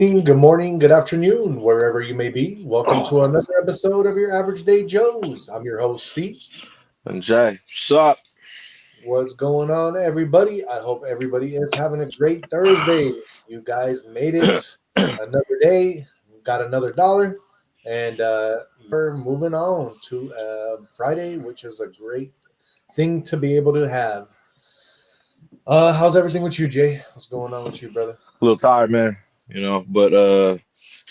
Good morning, good afternoon, wherever you may be. Welcome to another episode of your Average Day Joes. I'm your host, C. And Jay, what's up? What's going on, everybody? I hope everybody is having a great Thursday. You guys made it another day, got another dollar, and you're moving on to Friday, which is a great thing to be able to have. How's everything with you, Jay? What's going on with you, brother? A little tired, man. But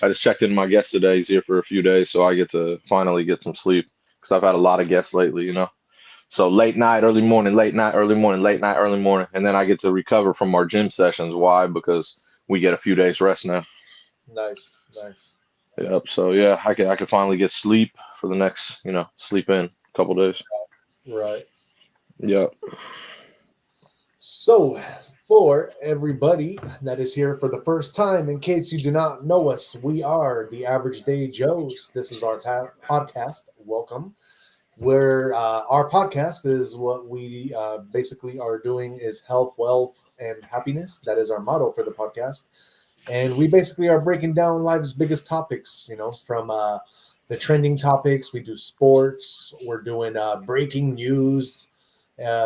I just checked in my guest today. He's here for a few days, so I get to finally get some sleep because I've had a lot of guests lately. So late night, early morning, late night, early morning, late night, early morning, and then I get to recover from our gym sessions. Why? Because we get a few days rest now. Nice, nice. Yep. So yeah, I can finally get sleep for the next, sleep in a couple days. Right. Yep. So, for everybody that is here for the first time, in case you do not know us, we are the Average Day Joes. This is our podcast. Welcome. Where our podcast is what we basically are doing is health, wealth, and happiness. That is our motto for the podcast. And we basically are breaking down life's biggest topics, from the trending topics. We do sports. We're doing breaking news,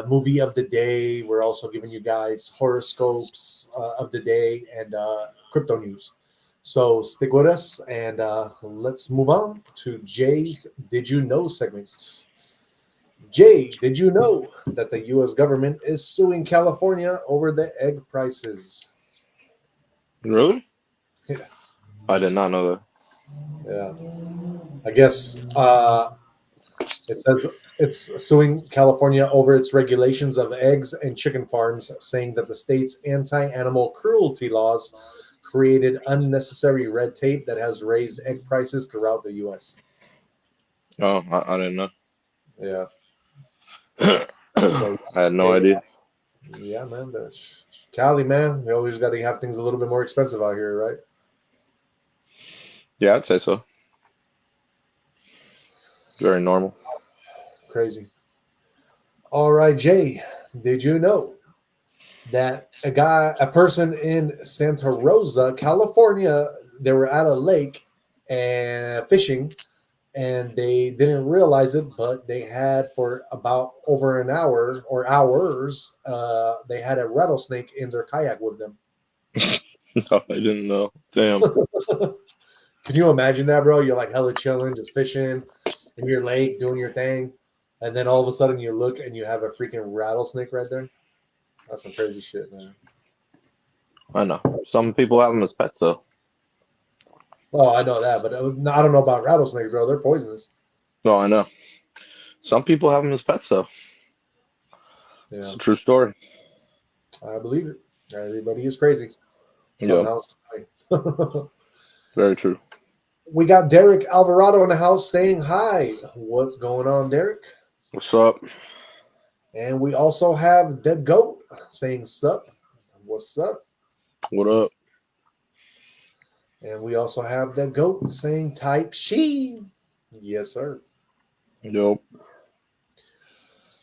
movie of the day. We're also giving you guys horoscopes of the day and crypto news. So stick with us and let's move on to Jay's Did You Know segment. Jay, did you know that the U.S. government is suing California over the egg prices? Really? Yeah, I did not know that. yeah. I guess it says it's suing California over its regulations of eggs and chicken farms, saying that the state's anti animal cruelty laws created unnecessary red tape that has raised egg prices throughout the U.S. Oh, I didn't know. Yeah. I So, had no they, idea. yeah, man, there's Cali, man. We always got to have things a little bit more expensive out here, right? Yeah, I'd say so. Very normal. Crazy. All right, Jay, did you know that a person in Santa Rosa, California, they were at a lake and fishing, and they didn't realize it, but they had for about over an hour or hours, they had a rattlesnake in their kayak with them. No, I didn't know. Damn. Can you imagine that, bro? You're like hella chilling, just fishing in your lake, doing your thing, and then all of a sudden you look and you have a freaking rattlesnake right there. That's some crazy shit, man. I know. Some people have them as pets, though. Oh, I know that, but I don't know about rattlesnakes, bro. They're poisonous. No, I know. Some people have them as pets, though. It's Yeah, a true story. I believe it. Everybody is crazy Yeah, somehow. some way. very true. We got Derek Alvarado in the house saying hi. What's going on, Derek? What's up? And we also have the goat saying sup. What's up? What up? And we also have the goat saying type she. Yes, sir. Yo,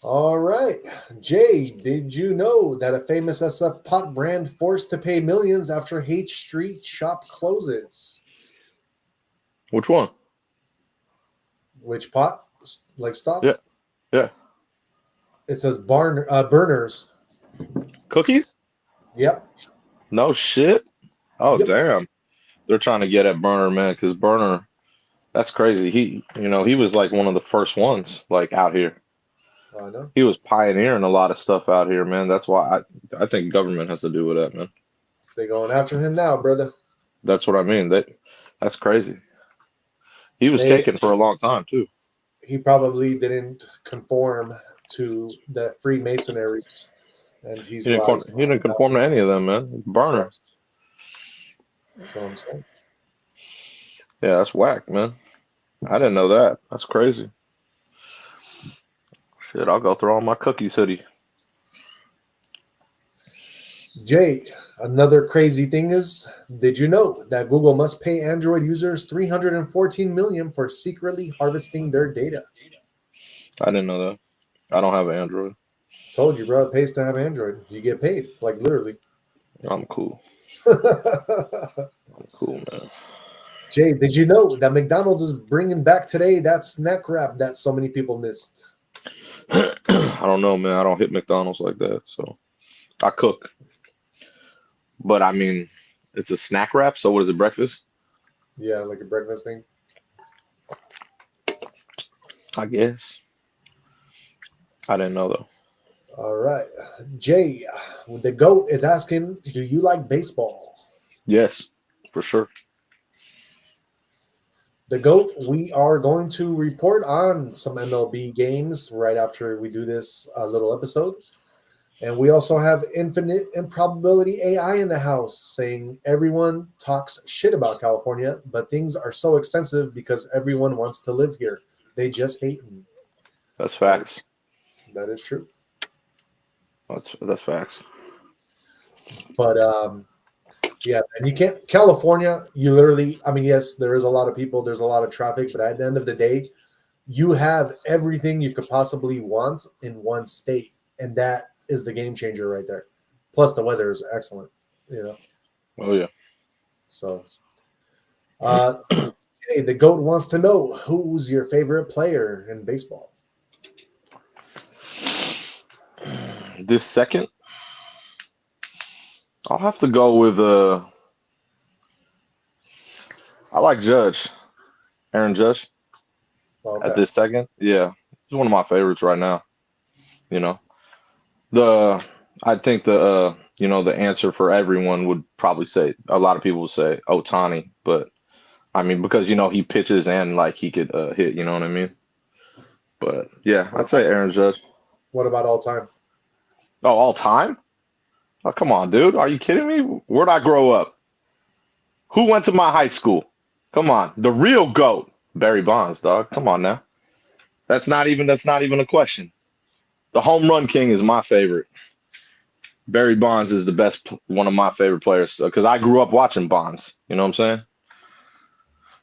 All right. Jay, did you know that a famous SF pot brand forced to pay millions after H Street shop closes? which one? Which pot? Like Yeah, stopped? yeah. It says burners. Cookies? Yep. No shit. Oh, Yep. damn. They're trying to get at Burner, man, because Burner, that's crazy. He was like one of the first ones, like out here. I know. He was pioneering a lot of stuff out here, man. That's why I think government has to do with that, man. They going after him now, brother. That's what I mean. That's crazy. He was They caking for a long time too. he probably didn't conform to the Freemasonries, and he's like, He didn't conform to any of them, man. so Burner. that's what I'm saying. Yeah, that's whack, man. I didn't know that. That's crazy. Shit, I'll go throw on my cookies hoodie. Jay, another crazy thing is, did you know that Google must pay Android users 314 million for secretly harvesting their data? I didn't know that. I don't have an Android. Told you, bro. It pays to have Android. You get paid, like literally. I'm cool. Cool, man. Jay, did you know that McDonald's is bringing back today that snack wrap that so many people missed? I don't know, man. I don't hit McDonald's like that, so I cook. But I mean, it's a snack wrap. So what is it? Breakfast? Yeah, like a breakfast thing. I guess. I didn't know though. All right. Jay, the GOAT is asking, do you like baseball? Yes, for sure. The GOAT, we are going to report on some MLB games right after we do this little episode. And we also have infinite improbability AI in the house saying everyone talks shit about California, but things are so expensive because everyone wants to live here. They just hate them. That's facts. That is true. That's facts. But yeah, and you can't California, you literally, I mean, yes, there is a lot of people, there's a lot of traffic, but at the end of the day, you have everything you could possibly want in one state. And that is the game changer right there. Plus the weather is excellent, you know. Oh yeah. So hey, the GOAT wants to know who's your favorite player in baseball. This second, I'll have to go with I like Judge, Aaron Judge. Okay. At this second. Yeah, he's one of my favorites right now. You know, I think the the answer for everyone would probably say a lot of people would say Otani, but I mean because he pitches and like he could hit. You know what I mean? But yeah, I'd say Aaron Judge. What about all time? Oh, all time? Oh, come on, dude. Are you kidding me? Where'd I grow up? Who went to my high school? Come on, the real GOAT, Barry Bonds, dog. Come on now. That's not even a question. The home run king is my favorite. Barry Bonds is the best, one of my favorite players because I grew up watching Bonds. You know what I'm saying?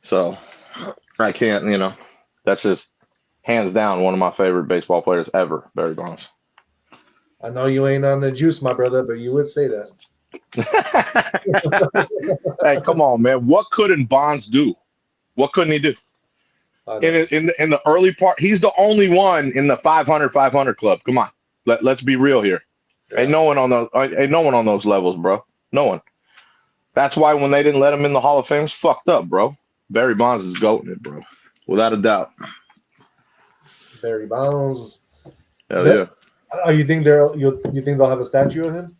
So I can't, that's just hands down one of my favorite baseball players ever, Barry Bonds. I know you ain't on the juice, my brother, but you would say that. Hey, come on, man. What couldn't Bonds do? What couldn't he do? In the early part, he's the only one in the 500 club. Come on, let's be real here. Yeah. Ain't no one on those levels, bro. No one. That's why when they didn't let him in the Hall of Fame, it's fucked up, bro. Barry Bonds is goating it, bro, without a doubt. Barry Bonds. Hell yeah. You think they'll have a statue of him?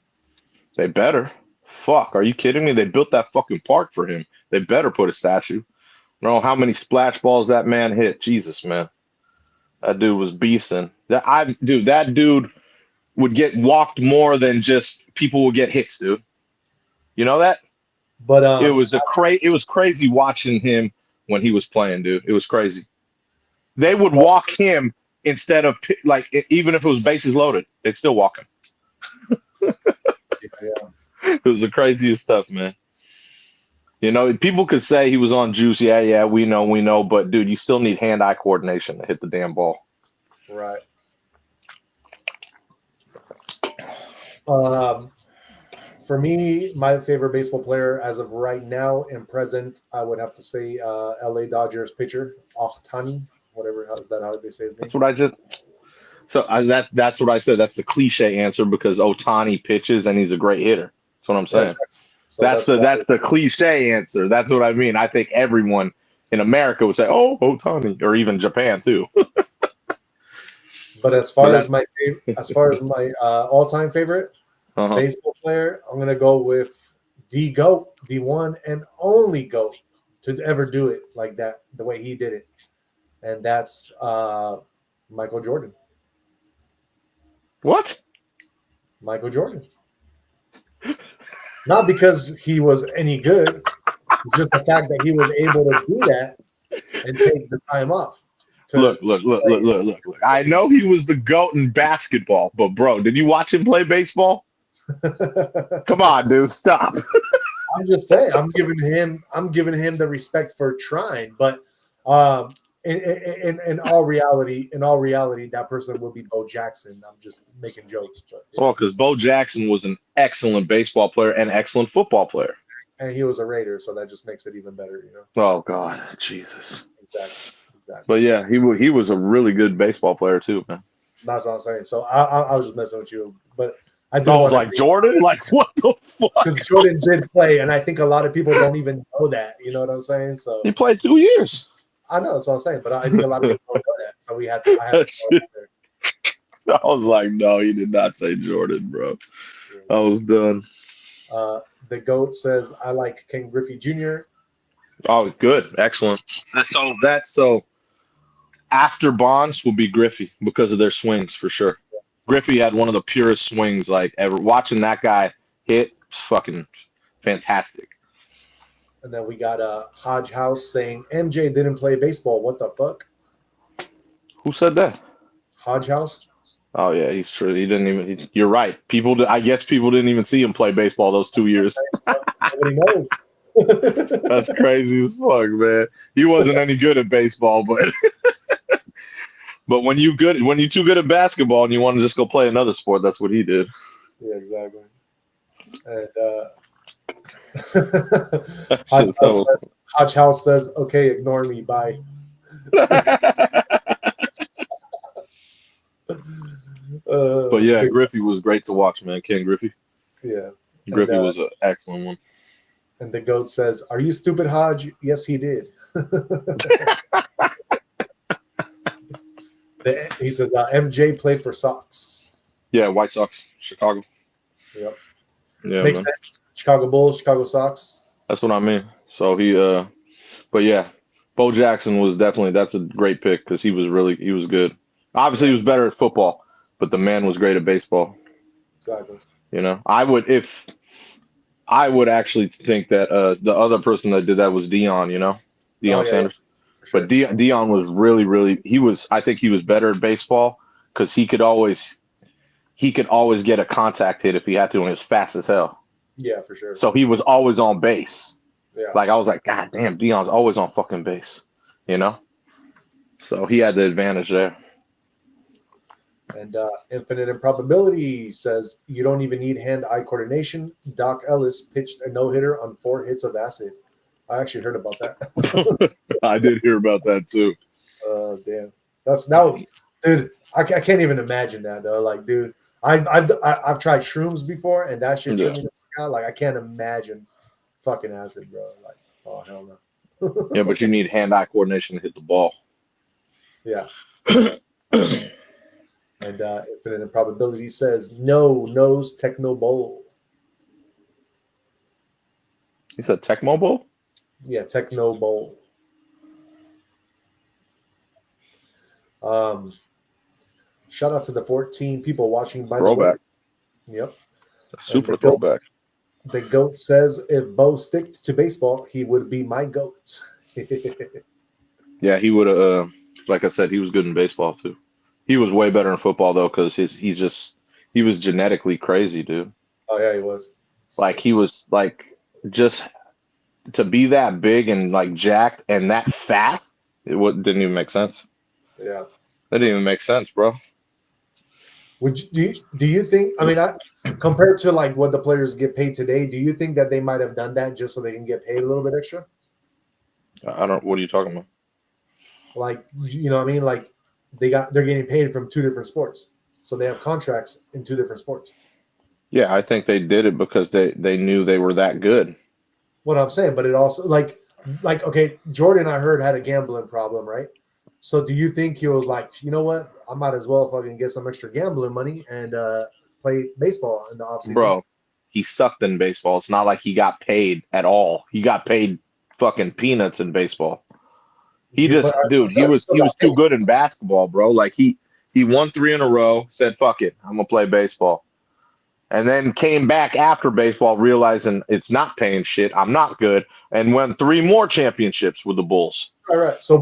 They better. Fuck, are you kidding me? They built that fucking park for him. They better put a statue. I don't know how many splash balls that man hit. Jesus, man. That dude was beasting. That dude would get walked more than just people would get hits, dude. You know that? But it was crazy watching him when he was playing, dude. It was crazy. They would walk him instead of even if it was bases loaded, they'd still walk him. Yeah. It was the craziest stuff, man. People could say he was on juice. Yeah, we know. But, dude, you still need hand-eye coordination to hit the damn ball. Right. For me, my favorite baseball player as of right now and present, I would have to say LA Dodgers pitcher, Ohtani, whatever. Is that how they say his name? That's what I just – so that's what I said. That's the cliche answer because Ohtani pitches and he's a great hitter. That's what I'm saying. Yeah, exactly. So that's the cliche answer. That's what I mean. I think everyone in America would say, "Oh, Ohtani," or even Japan too. But as far as my all-time favorite baseball player, I'm gonna go with the GOAT, the one and only GOAT to ever do it like that, the way he did it, and that's Michael Jordan. What? Michael Jordan. Not because he was any good, just the fact that he was able to do that and take the time off. Look. I know he was the GOAT in basketball, but bro, did you watch him play baseball? Come on, dude, stop. I'm just saying, I'm giving him the respect for trying, but in all reality, that person will be Bo Jackson. I'm just making jokes, but yeah. Well, because Bo Jackson was an excellent baseball player and excellent football player. And he was a Raider, so that just makes it even better, you know. Oh God, Jesus. Exactly. But yeah, he was a really good baseball player too, man. That's what I'm saying. So I was just messing with you, but I did I was want like, Jordan, like what the fuck? because Jordan did play, and I think a lot of people don't even know that. You know what I'm saying? So He played 2 years. I know that's what I'm saying, but I think a lot of people don't know that. So I had to throw it out there. I was like, no, he did not say Jordan, bro. I was done. The GOAT says, I like Ken Griffey Jr. Oh, good. Excellent. So after Bonds will be Griffey because of their swings for sure. Griffey had one of the purest swings like ever. Watching that guy hit, fucking fantastic. And then we got Hodge House saying MJ didn't play baseball. What the fuck? Who said that? Hodge House? Oh yeah, he's true. He didn't even. You're right. I guess people didn't even see him play baseball those 2 years. Nobody knows. That's crazy as fuck, man. He wasn't any good at baseball, but but when you too good at basketball and you want to just go play another sport, that's what he did. Yeah, exactly. And Hodge House says, "Okay, ignore me. Bye." But yeah, Griffey was great to watch, man. Ken Griffey. Yeah, Griffey was an excellent one. And the GOAT says, "Are you stupid, Hodge?" Yes, he did. He said, "MJ played for Sox." Yeah, White Sox, Chicago. Yep. Yeah, makes sense. Chicago Bulls, Chicago Sox. That's what I mean. So he, but yeah, Bo Jackson was that's a great pick because he was good. Obviously, he was better at football, but the man was great at baseball. Exactly. You know, I would actually think that the other person that did that was Deion. You know, Deion Sanders. Yeah. Sure. But Deion was really I think he was better at baseball because he could always get a contact hit if he had to, and he was fast as hell. Yeah, for sure. So he was always on base. Yeah. Like I was like, God damn, Deion's always on fucking base, you know? So he had the advantage there. And Infinite Improbability says, you don't even need hand-eye coordination. Doc Ellis pitched a no-hitter on 4 hits of acid. I actually heard about that. I did hear about that too. Damn. That's now, dude, I can't even imagine that though. Like, dude, I've tried shrooms before, and that shit tripped me the fuck out. Like, I can't imagine fucking acid, bro. Like, oh hell no. Yeah, but you need hand-eye coordination to hit the ball. Yeah. And Infinite Improbability says, no nose Techno Bowl. You said Tecmo Bowl? Yeah, Techno Bowl. Shout out to the 14 people watching by throwback. The way. Yep. A super throwback. The GOAT says if Bo sticked to baseball, he would be my GOAT. Yeah, he would have. Like I said, he was good in baseball too. He was way better in football though, because he was genetically crazy, dude. Oh yeah, he was. Like he was like just to be that big and like jacked and that fast. Didn't even make sense. Yeah, that didn't even make sense, bro. Do you think? I mean, compared to like what the players get paid today, do you think that they might have done that just so they can get paid a little bit extra? I don't. What are you talking about? Like, you know what I mean? Like they're getting paid from 2 different sports, so they have contracts in 2 different sports. Yeah, I think they did it because they knew they were that good. What I'm saying, but it also like okay, Jordan I heard had a gambling problem, right? So do you think he was like, you know what, I might as well fucking get some extra gambling money and play baseball in the offseason? Bro, he sucked in baseball. It's not like he got paid at all. He got paid fucking peanuts in baseball. He was too good in basketball, bro. Like he won 3 in a row, said, fuck it, I'm gonna play baseball. And then came back after baseball realizing it's not paying shit, I'm not good, and won 3 more championships with the Bulls. All right. So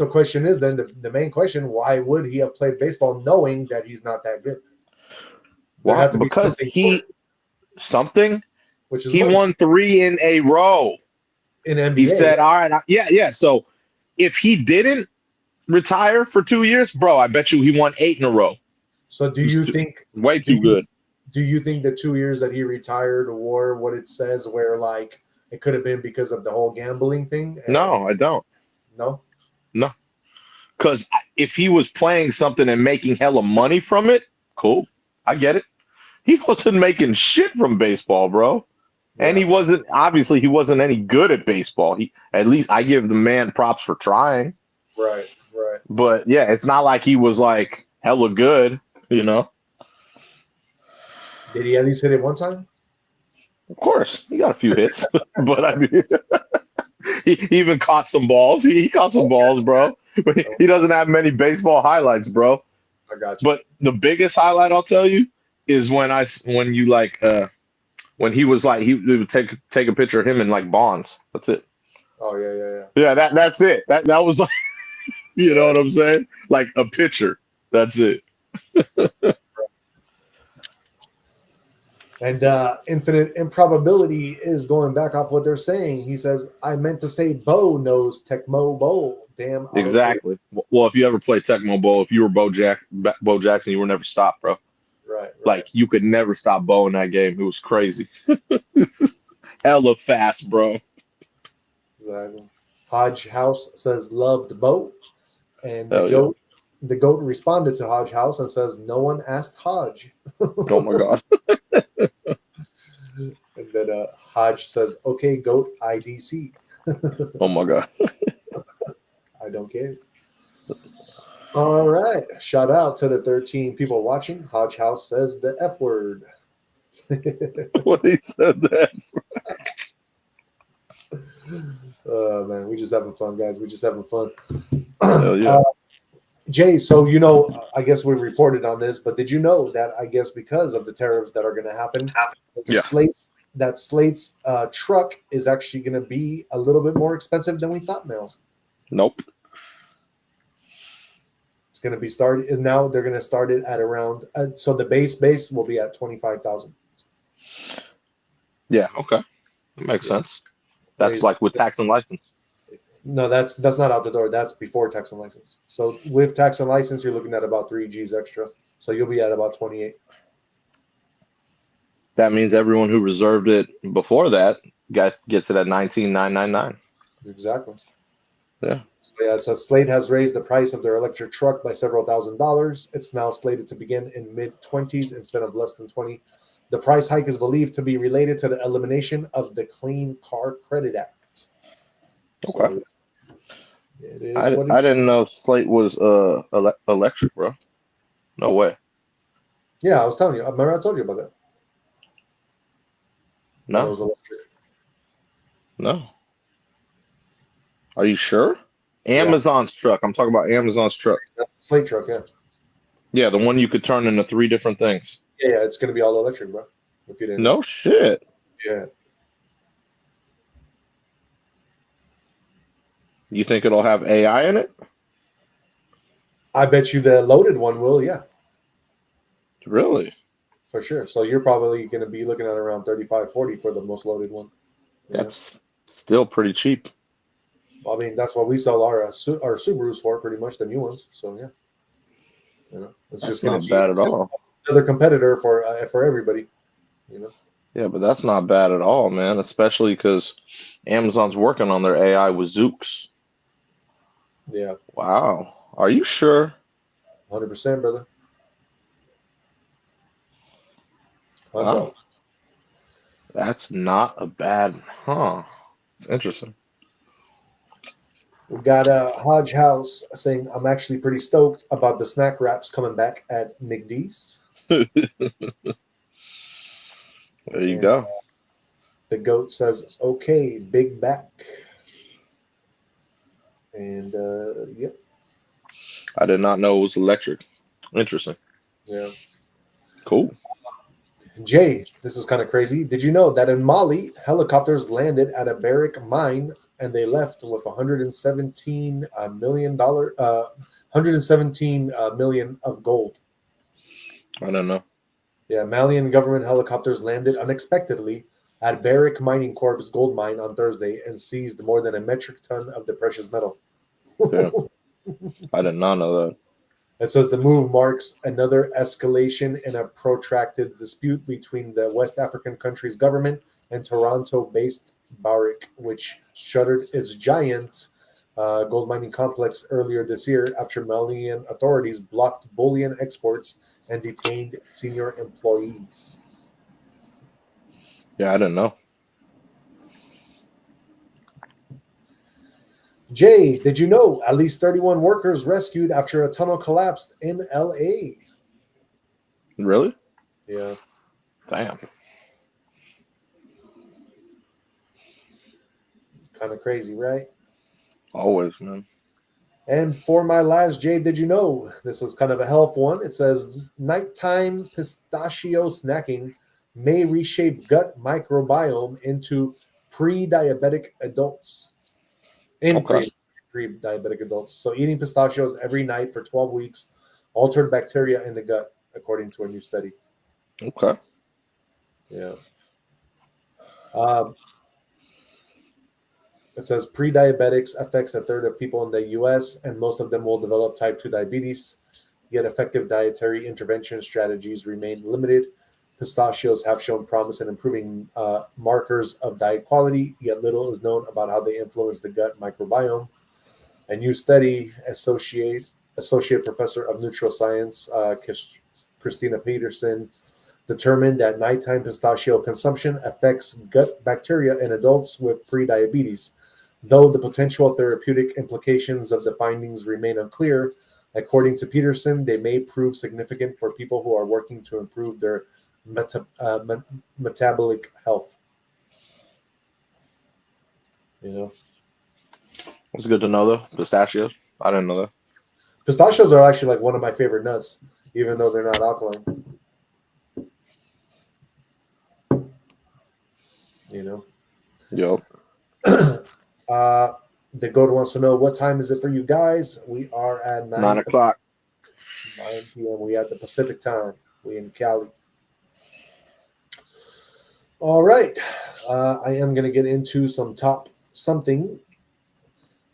question is then the main question, why would he have played baseball knowing that he's not that good? Well, because he won 3 in a row. In NBA. He said, all right, yeah. So if he didn't, retire for 2 years, bro. I bet you he won 8 in a row. So do He's you think way do too you, good? do you think the 2 years that he retired were what it says, where like it could have been because of the whole gambling thing? And No, I don't. no, No, because if he was playing something and making hella money from it, cool. I get it. He wasn't making shit from baseball, bro. And yeah, he wasn't any good at baseball. He at least I give the man props for trying. right, right. But yeah, it's not like he was like hella good, you know. Did he at least hit it one time? Of course, he got a few hits, but I mean, he even caught some balls. He caught some balls, bro. But Oh, he doesn't have many baseball highlights, bro. I got you. But the biggest highlight I'll tell you is when you like when he was like he would take a picture of him in like Bonds. That's it. Oh yeah, yeah, yeah. Yeah, that's it. That was like you know Right. what I'm saying? Like a picture. That's it. And infinite improbability is going back off what they're saying. He says, "I meant to say Bo knows Tecmo Bowl. Damn autocorrect." Exactly. Well, if you ever play Tecmo Bowl, if you were Bo Jackson, you were never stopped, bro. Right, right. Like you could never stop Bo in that game. It was crazy. Hella fast, bro. Exactly. Hodge House says loved Bo, and Hell yeah. the goat responded to Hodge House and says no one asked Hodge. Oh my god. And then Hodge says, "Okay, goat IDC. Oh my god. I don't care." All right. Shout out to the 13 people watching. Hodge House says the F word. What he said that. Oh man, we just having fun, guys. We just having fun. Hell yeah. Jay, so I guess we reported on this, but did you know that I guess because of the tariffs that are going to happen, Yeah. Slate's truck is actually going to be a little bit more expensive than we thought. Now Nope. it's going to be started, and now they're going to start it at around. So the base will be at 25,000. Yeah. Okay. That makes sense. That's like with tax and license. No, that's not out the door. That's before tax and license. So with tax and license, you're looking at about 3 G's extra. So you'll be at about 28. That means everyone who reserved it before that gets it at 19,999. Exactly. Yeah. So Slate has raised the price of their electric truck by several $1,000s. It's now slated to begin in mid-20s instead of less than 20. The price hike is believed to be related to the elimination of the Clean Car Credit Act. Okay. So it is I what it didn't know Slate was electric, bro. No way. Yeah, I was telling you. Remember I told you about that. That it No. was electric. No. Are you sure? Yeah. Amazon's truck. I'm talking about Amazon's truck. That's the Slate truck, yeah. Yeah, the one you could turn into 3 different things. Yeah, it's going to be all electric, bro. If you didn't know. No shit. Yeah. You think it'll have AI in it? I bet you the loaded one will, yeah, Really? for sure. So you're probably going to be looking at around 35, 40 for the most loaded one. Yeah. That's still pretty cheap. I mean, that's what we sell our Subarus for, pretty much the new ones. So yeah, it's That's just going not to be bad at all. another competitor for everybody. Yeah, but that's not bad at all, man. Especially because Amazon's working on their AI with Zooks. Yeah, Wow. Are you sure? 100%, brother. Wow. That's not a bad, huh? It's interesting. We got Hodge House saying, "I'm actually pretty stoked about the snack wraps coming back at McD's." There you go. The goat says, "Okay, big back." And yep, I did not know it was electric. Interesting. yeah. Cool. Jay, this is kind of crazy. Did you know that in Mali, helicopters landed at a barrack mine and they left with $117 million of gold? I don't know. Yeah, Malian government helicopters landed unexpectedly at Barrick Mining Corp's gold mine on Thursday and seized more than a metric ton of the precious metal. Yeah. I did not know that. It says the move marks another escalation in a protracted dispute between the West African country's government and Toronto-based Barrick, which shuttered its giant gold mining complex earlier this year after Malian authorities blocked bullion exports and detained senior employees. Yeah, I didn't know. Jay, did you know at least 31 workers rescued after a tunnel collapsed in LA? Really? Yeah, Damn. kind of crazy, right? Always, man. And for my last, Jay, did you know? This was kind of a health one. It says nighttime pistachio snacking may reshape gut microbiome into pre-diabetic adults. In Okay. pre-diabetic adults. So eating pistachios every night for 12 weeks altered bacteria in the gut, according to a new study. Okay. Yeah. Um, It says pre-diabetics affects a third of people in the U.S., and most of them will develop type 2 diabetes. Yet effective dietary intervention strategies remain limited. Pistachios have shown promise in improving markers of diet quality, yet little is known about how they influence the gut microbiome. A new study, associate professor of neuroscience Christina Peterson, determined that nighttime pistachio consumption affects gut bacteria in adults with prediabetes. Though the potential therapeutic implications of the findings remain unclear, according to Peterson, they may prove significant for people who are working to improve their metabolic health. You know, It's good to know though. Pistachios. I didn't know that. pistachios are actually like one of my favorite nuts, even though they're not alkaline. You know. Yup. The goat wants to know what time is it for you guys? We are at 9 o'clock. 9 p.m. We at the Pacific time. We in Cali. All right. I am going to get into some top something,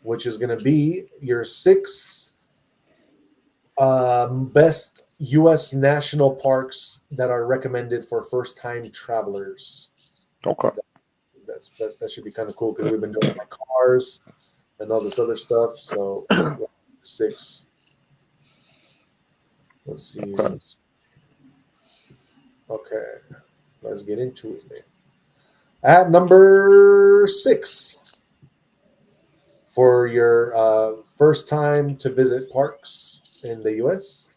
which is going to be your 6 best U.S. national parks that are recommended for first-time travelers. Okay. That should be kind of cool because we've been doing like cars and all this other stuff. So 6. Let's see. Okay. Okay. Let's get into it, man. At number 6 for your first time to visit parks in the U.S.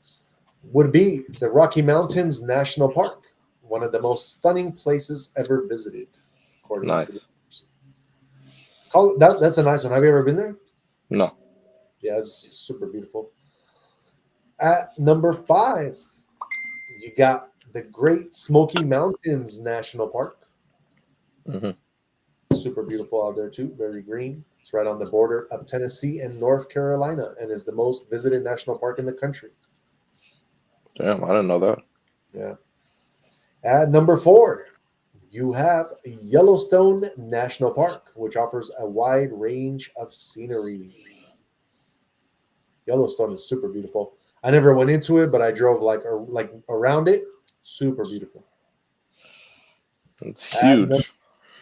would be the Rocky Mountains National Park, one of the most stunning places ever visited, according to Nice. the person. That's a nice one. Have you ever been there? No. Yeah, it's super beautiful. At number 5, you got the Great Smoky Mountains National Park. Mm-hmm. Super beautiful out there too. Very green. It's right on the border of Tennessee and North Carolina and is the most visited national park in the country. Damn, I didn't know that. Yeah. At number 4, you have Yellowstone National Park, which offers a wide range of scenery. Yellowstone is super beautiful. I never went into it, but I drove like around it. Super beautiful. It's At huge.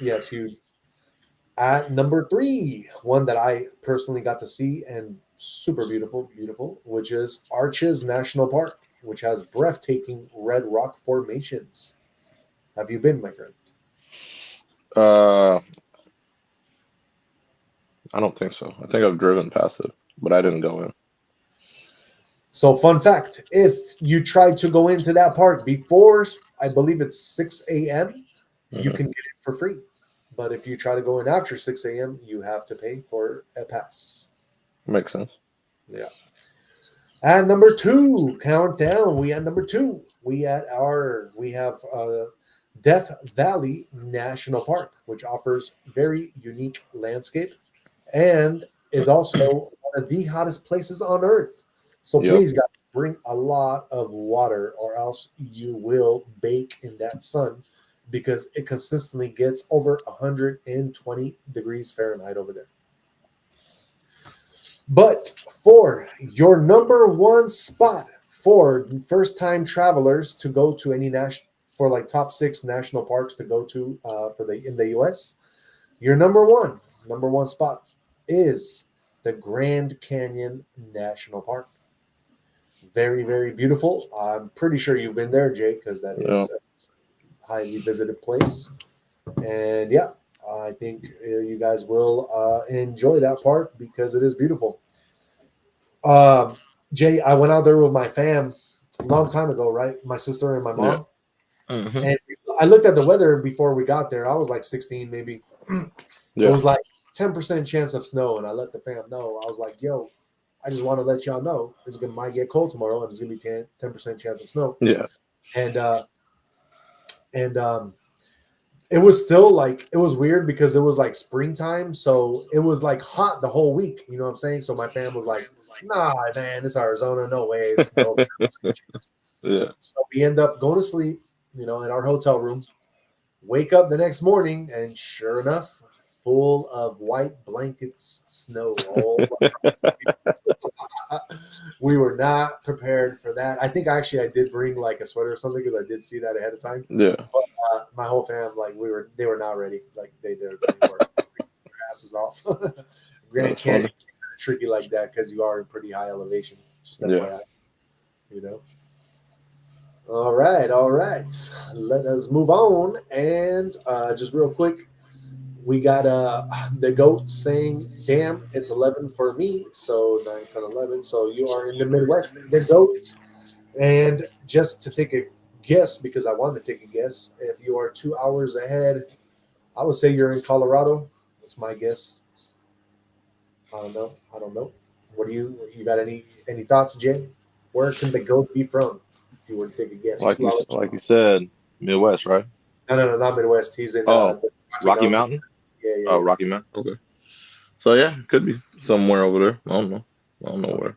yes, huge. At number 3, one that I personally got to see and super beautiful, which is Arches National Park, which has breathtaking red rock formations. Have you been, my friend? Uh, I don't think so. I think I've driven past it, but I didn't go in. So, fun fact, if you try to go into that park before, I believe it's 6 a.m., you Mm-hmm. can get it for free. But if you try to go in after 6 a.m., you have to pay for a pass. Makes sense. Yeah. At number 2, countdown. We at number 2. We have Death Valley National Park, which offers very unique landscape and is also one of the hottest places on earth. So Yep. please, guys, bring a lot of water, or else you will bake in that sun because it consistently gets over 120 degrees Fahrenheit over there. But for your number one spot for first time travelers to go to any national for like top 6 national parks to go to for the in the US, your number one spot is the Grand Canyon National Park. Very, very beautiful. I'm pretty sure you've been there, Jake, because that Yeah. is a highly visited place. And yeah, I think you guys will enjoy that park because it is beautiful. Um, Jay, I went out there with my fam a long time ago, right? My sister and my Yeah. mom. Hmm. And I looked at the weather before we got there. I was like 16, maybe. It Yeah. was like 10% chance of snow. And I let the fam know. I was like, yo, I just want to let y'all know it's gonna might get cold tomorrow and it's gonna be 10% chance of snow. Yeah. And it was still like it was weird because it was like springtime, so it was like hot the whole week. You know what I'm saying? So my fam was like, "Nah, man, it's Arizona, no way, it's no." Yeah. So we end up going to sleep, in our hotel room. Wake up the next morning, and sure enough, full of white blankets, snow all across the field. We were not prepared for that. I think actually I did bring like a sweater or something because I did see that ahead of time. Yeah. But my whole fam, like they were not ready. Like they were their asses off. Grand That's Canyon funny. is tricky like that because you are in pretty high elevation. Just Yeah. FYI, you know. All right, all right. Let us move on. And just real quick, we got the goat saying, "Damn, it's 11 for me." So 9, 10, 11. So you are in the Midwest. The goat. And just to take a guess, because I wanted to take a guess, if you are 2 hours ahead, I would say you're in Colorado. That's my guess. I don't know. I don't know. What do you got? Any thoughts, Jay? Where can the goat be from? If you were to take a guess, Like 2 hours. you said, Midwest, right? No, no, no, not Midwest. He's in Oh, the Rocky Rocky Mountains. Mountain. Yeah, yeah, Oh, yeah. Rocky Mountain. Okay. So yeah, it could be somewhere over there. I don't know. I don't know I mean, where.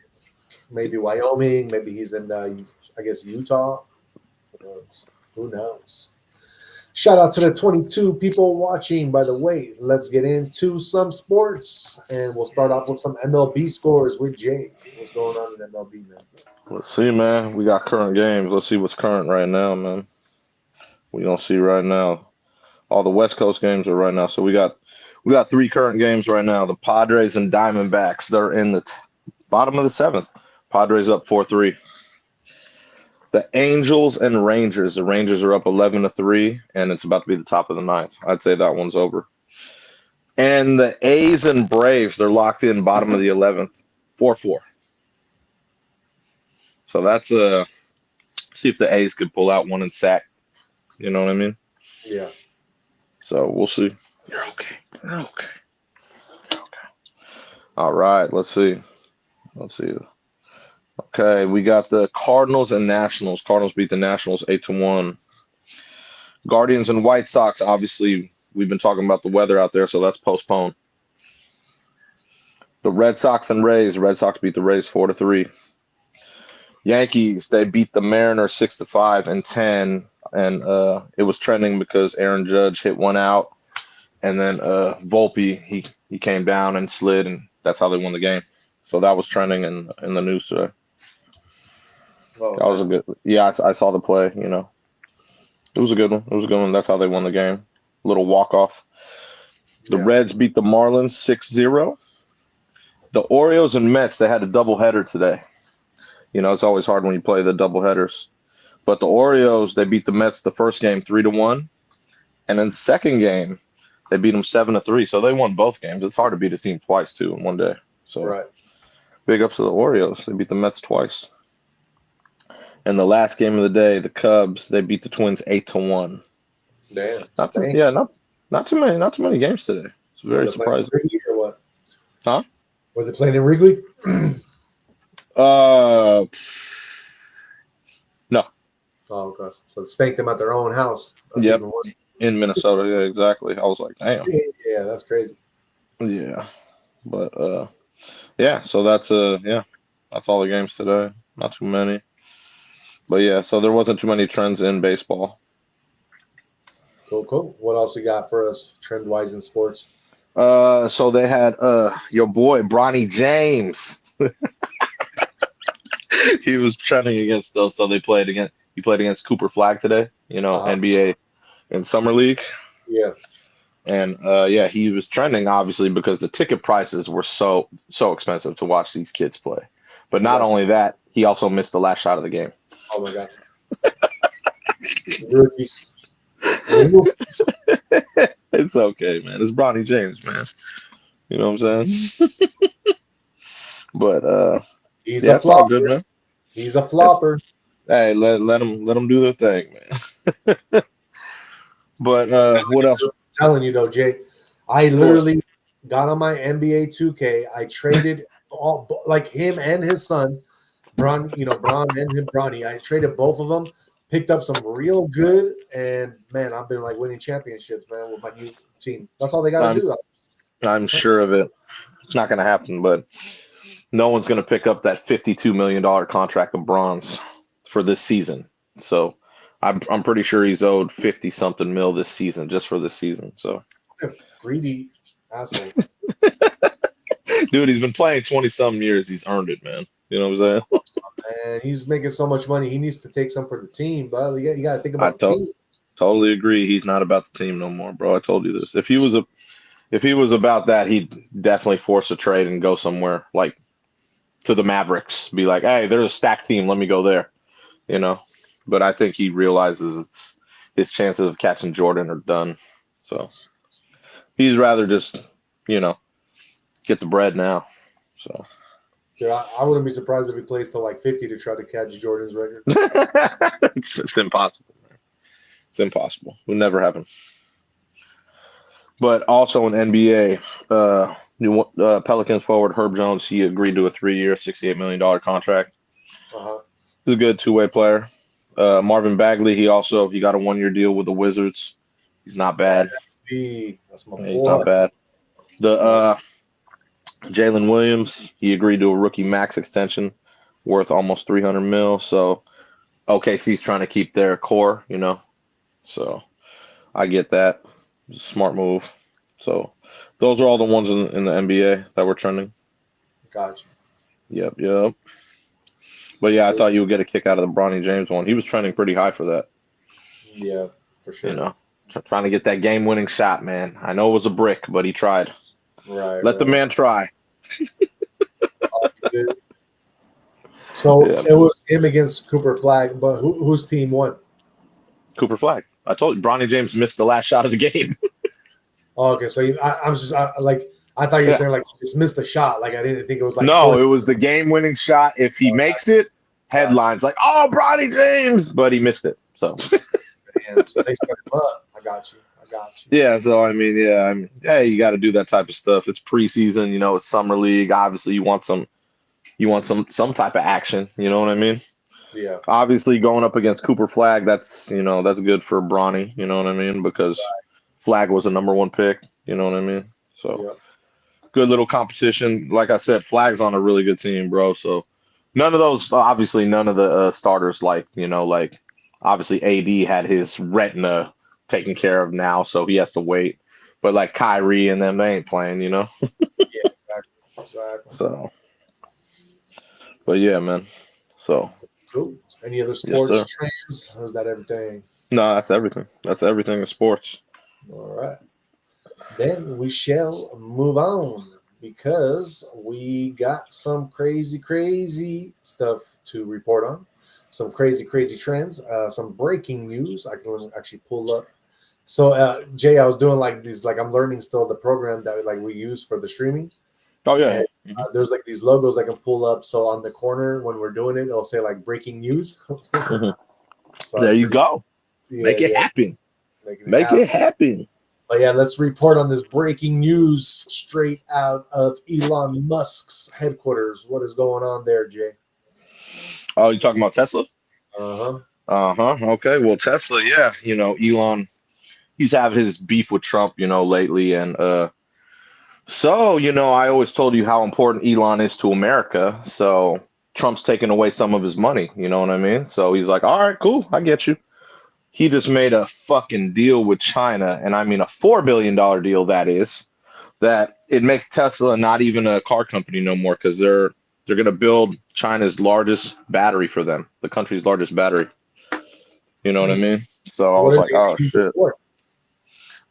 maybe Wyoming. Maybe he's in, I guess, Utah. Who knows? Who knows? Shout out to the 22 people watching, by the way. Let's get into some sports, and we'll start off with some MLB scores with Jay. What's going on in MLB, man? Let's see, man. We got current games. Let's see what's current right now, man. We don't see right now. All the West Coast games are right now. So we got 3 current games right now. The Padres and Diamondbacks. They're in the bottom of the 7th. Padres up 4-3. The Angels and Rangers. The Rangers are up 11-3, and it's about to be the top of the ninth. I'd say that one's over. And the A's and Braves. They're locked in bottom of the 11th, 4-4. So that's see if the A's could pull out one and sack. You know what I mean? Yeah. So we'll see. You're okay. You're okay. You're okay. All right. Let's see. Let's see. Okay, we got the Cardinals and Nationals. Cardinals beat the Nationals 8-1. Guardians and White Sox. Obviously, we've been talking about the weather out there, so that's postponed. The Red Sox and Rays. Red Sox beat the Rays 4-3. Yankees, they beat the Mariners 6-5 and 10. And it was trending because Aaron Judge hit one out, and then Volpe he came down and slid, and that's how they won the game. So that was trending in the news today. Oh, That was a nice. good. Yeah, I saw the play. It was a good one. It was a good one. That's how they won the game. Little walk off. The Yeah. Reds beat the Marlins 6-0. The Orioles and Mets, they had a doubleheader today. It's always hard when you play the doubleheaders. But the Orioles, they beat the Mets the first game 3-1. And then the second game, they beat them 7-3. So they won both games. It's hard to beat a team twice, too, in one day. So Right. big ups to the Orioles. They beat the Mets twice. And the last game of the day, the Cubs, they beat the Twins 8-1. Damn. Not too, Stank. yeah, not too many games today. It's Were very they playing in surprising. Wrigley or what? Huh? Were they playing in Wrigley? Uh, no. Oh, okay. So they spanked them at their own house. That's Yep. even worse. In Minnesota. Yeah, exactly. I was like, damn. Yeah, that's crazy. Yeah. But yeah. So that's yeah. That's all the games today. Not too many. But yeah. So there wasn't too many trends in baseball. Cool, cool. What else you got for us trend wise in sports? So they had your boy Bronny James. He was trending against those, so he played against Cooper Flag today, NBA in Summer League. Yeah. And yeah, he was trending obviously because the ticket prices were so expensive to watch these kids play. But not only that, he also missed the last shot of the game. Oh my God. Rookies. Rookies. It's okay, man. It's Bronny James, man. You know what I'm saying? But He's yeah, a it's all good, flopper. man. He's a flopper. Hey, let them do their thing, man. But what else? I'm telling you though, Jay, I literally got on my NBA 2K. I traded all like him and his son, Bron and him, Bronny. I traded both of them, picked up some real good, and man, I've been like winning championships, man, with my new team. That's all they got to do. I'm sure of it. It's not going to happen, but no one's going to pick up that $52 million contract of bronze for this season. So I'm pretty sure he's owed 50 something mil this season, just for this season. So greedy asshole. Dude, he's been playing 20 some years. He's earned it, man. You know what I'm saying? And he's making so much money. He needs to take some for the team, but you got to think about the team. Totally agree. He's not about the team no more, bro. I told you this. If he was about that, he'd definitely force a trade and go somewhere like to the Mavericks. Be like, hey, there's a stacked team. Let me go there. But I think he realizes his chances of catching Jordan are done. So he's rather just, get the bread now. So Dude, I wouldn't be surprised if he plays till like 50 to try to catch Jordan's record. It's impossible, man. It's impossible. It would never happen. But also in NBA, Pelicans forward Herb Jones, he agreed to a 3-year, $68 million contract. He's a good two-way player. Marvin Bagley, he got a 1-year deal with the Wizards. He's not bad. That's my boy. He's not bad. The Jalen Williams, he agreed to a rookie max extension worth almost $300 million. So OKC's trying to keep their core, So I get that. It's a smart move. So those are all the ones in the NBA that were trending. Gotcha. Yep. But yeah, I thought you would get a kick out of the Bronny James one. He was trending pretty high for that. Yeah, for sure. Trying to get that game-winning shot, man. I know it was a brick, but he tried. Right. Let the man try. So it was him against Cooper Flag, but whose team won? Cooper Flag. I told you, Bronny James missed the last shot of the game. Okay, so I thought you were saying like he just missed a shot. Like I didn't think it was like no, it was the game-winning shot. If he makes it, headlines like, "Oh, Bronny James," but he missed it. So, so they set him up. I got you. Yeah, so I mean, you got to do that type of stuff. It's preseason, it's summer league. Obviously, you want some type of action. You know what I mean? Yeah. Obviously, going up against Cooper Flag, that's that's good for Bronny. You know what I mean? Because Flag was a number 1 pick. You know what I mean? So good little competition. Like I said, Flag's on a really good team, bro. So none of the starters like obviously AD had his retina taken care of now, so he has to wait. But like Kyrie and them, they ain't playing, Yeah, exactly. So, but yeah, man. So cool. Any other sports trends? Or is that everything? No, that's everything. That's everything in sports. All right. Then we shall move on because we got some crazy stuff to report on. Some crazy trends. Some breaking news. I can actually pull up. So, Jay, I was doing like these, like I'm learning still the program that like we use for the streaming. Oh yeah. And, there's like these logos I can pull up. So on the corner when we're doing it, it'll say like breaking news. So there you go. Make it happen. Make it happen. But yeah, let's report on this breaking news straight out of Elon Musk's headquarters. What is going on there, Jay? Oh, you talking about Tesla? Okay. Well, Tesla, yeah. Elon, he's having his beef with Trump, lately. And so, I always told you how important Elon is to America. So Trump's taking away some of his money. You know what I mean? So he's like, all right, cool. I get you. He just made a fucking deal with China. And I mean, a $4 billion deal, that is, that it makes Tesla not even a car company no more because they're gonna build China's largest battery for them, the country's largest battery. You know what I Hmm. mean? So I What was are like, they going oh to use it shit. for?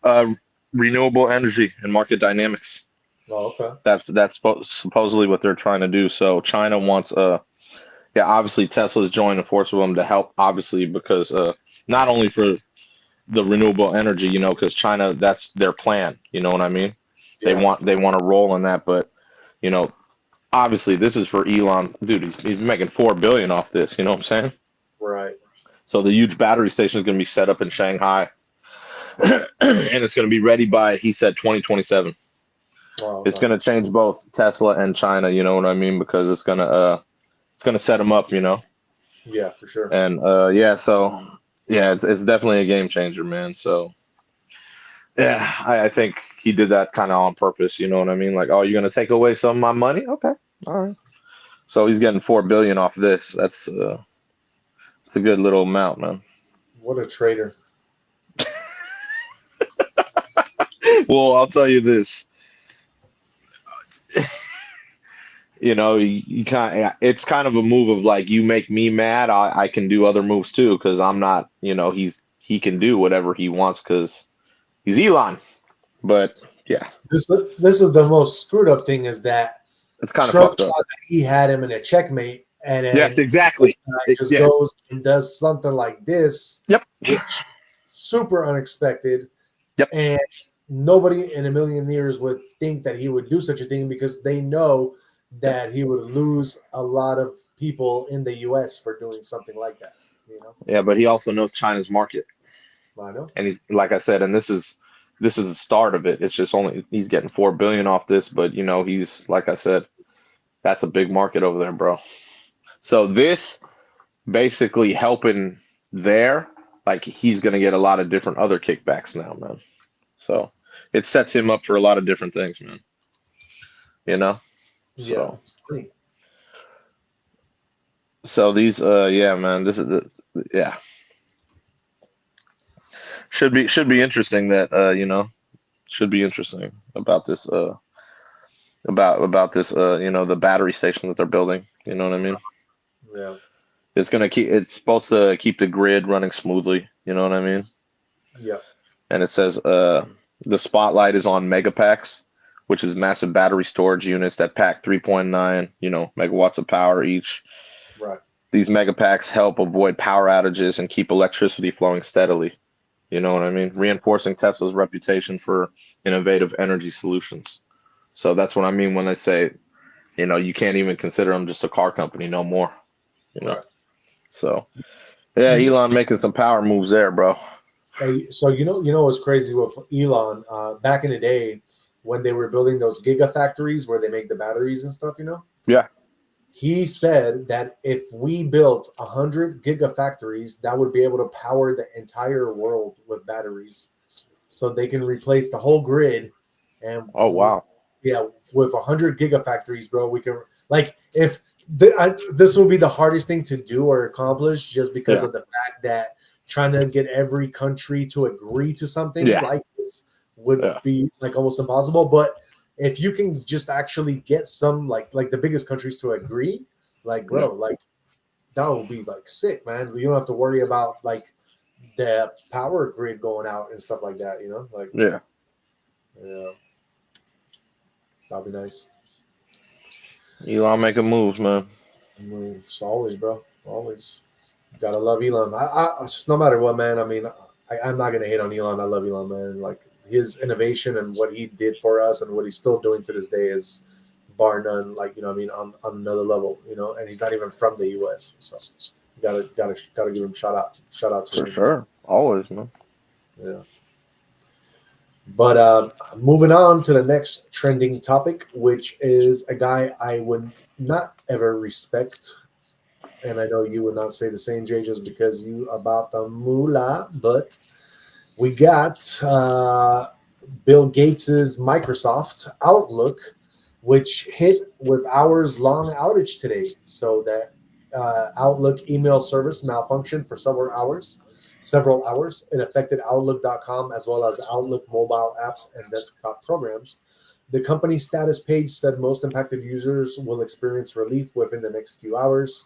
Uh, Renewable energy and market dynamics. Oh, okay. That's supposedly what they're trying to do. So China wants yeah, obviously Tesla's joining force with them to help, obviously because not only for the renewable energy, because China, that's their plan. You know what I mean? They Yeah. want to roll in that, but you know, obviously this is for Elon, dude. He's making 4 billion off this. You know what I'm saying? Right. So the huge battery station is going to be set up in Shanghai, and it's going to be ready by, he said, 2027. Oh, It's okay. going to change both Tesla and China. You know what I mean? Because it's gonna set them up. Yeah, for sure. And yeah, so yeah, it's definitely a game changer, man. So yeah, I think he did that kind of on purpose. You know what I mean? Like, oh, you're gonna take away some of my money? Okay, all right. So he's getting 4 billion off this. That's it's a good little amount, man. What a traitor. Well, I'll tell you this. You kind it's kind of a move of like, you make me mad, I can do other moves too because I'm not. He can do whatever he wants because he's Elon. But yeah, This is the most screwed up thing is that it's kind of Trump fucked up. thought that he had him in a checkmate, and Yes, then this exactly. guy just Yes. goes and does something like this, Yep. which super unexpected, Yep. and nobody in a million years would think that he would do such a thing because they know Yep. that he would lose a lot of people in the U.S. for doing something like that. You know, Yeah, but he also knows China's market, I know. and he's, like I said, and this is the start of it. It's just only he's getting 4 billion off this, but he's, like I said, that's a big market over there, bro. So this basically helping there, like he's gonna get a lot of different other kickbacks now, man. So it sets him up for a lot of different things, man. You know. Yeah, So funny. these yeah, man, this is yeah, should be interesting that should be interesting about this about this the battery station that they're building. You know what I mean? Yeah, It's supposed to keep the grid running smoothly. You know what I mean? yeah, And it says the spotlight is on megapacks, which is massive battery storage units that pack 3.9 megawatts of power each. right. These megapacks help avoid power outages and keep electricity flowing steadily. You know what I mean? Reinforcing Tesla's reputation for innovative energy solutions. So that's what I mean when I say, you can't even consider them just a car company no more. You know. Right. So yeah, Elon making some power moves there, bro. Hey, so what's crazy with Elon? Back in the day, when they were building those gigafactories where they make the batteries and stuff, Yeah. he said that if we built 100 gigafactories, that would be able to power the entire world with batteries, so they can replace the whole grid. And Oh wow. yeah, with 100 gigafactories, bro, we can like if this will be the hardest thing to do or accomplish, just because Yeah. of the fact that trying to get every country to agree to something Yeah. like this would Yeah. be like almost impossible. But if you can just actually get some like the biggest countries to agree, like Yeah. bro, like that would be like sick, man. You don't have to worry about like the power grid going out and stuff like that. Like Yeah. yeah, that'd be nice. Elon making moves, man. I mean, it's always, bro. Always. Gotta love Elon. No matter what, man. I mean, I'm not gonna hate on Elon. I love Elon, man. Like his innovation and what he did for us and what he's still doing to this day is bar none. Like I mean, on another level. And he's not even from the U.S. So gotta give him shout out to For him. sure. Always, man. Yeah. But moving on to the next trending topic, which is a guy I would not ever respect, and I know you would not say the same, Jay, just because you about the moolah. But we got Bill Gates's Microsoft Outlook, which hit with hours long outage today. So that Outlook email service malfunctioned for several hours. Several hours. It affected Outlook.com as well as Outlook mobile apps and desktop programs. The company status page said most impacted users will experience relief within the next few hours.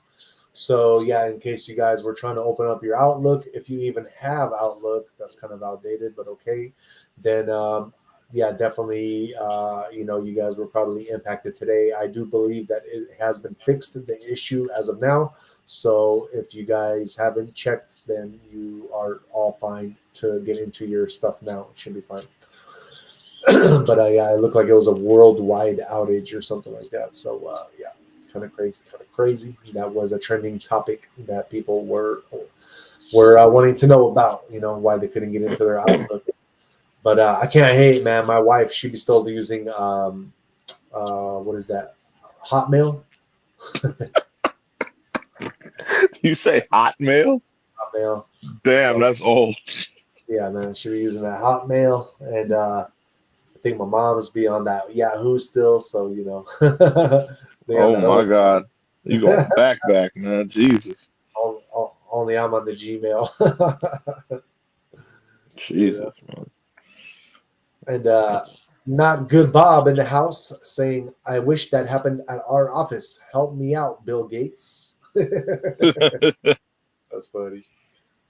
So yeah, in case you guys were trying to open up your Outlook, if you even have Outlook, that's kind of outdated, but okay. Then yeah, definitely, you guys were probably impacted today. I do believe that it has been fixed, the issue as of now. So if you guys haven't checked, then you are all fine to get into your stuff now. It should be fine. But yeah, it looked like it was a worldwide outage or something like that. So yeah, kind of crazy, kind of crazy. That was a trending topic that people were wanting to know about. Why they couldn't get into their Outlook. But I can't hate, man. My wife, she be still using what is that? Hotmail. You say Hotmail? Hotmail. Damn, So, that's old. yeah, man. She be using that Hotmail, and I think my mom's be on that Yahoo still. So they got Oh that my old. God. You going back, man. Jesus. Only I'm on the Gmail. Jesus, man. And not good Bob in the house saying, I wish that happened at our office. Help me out, Bill Gates. That's funny.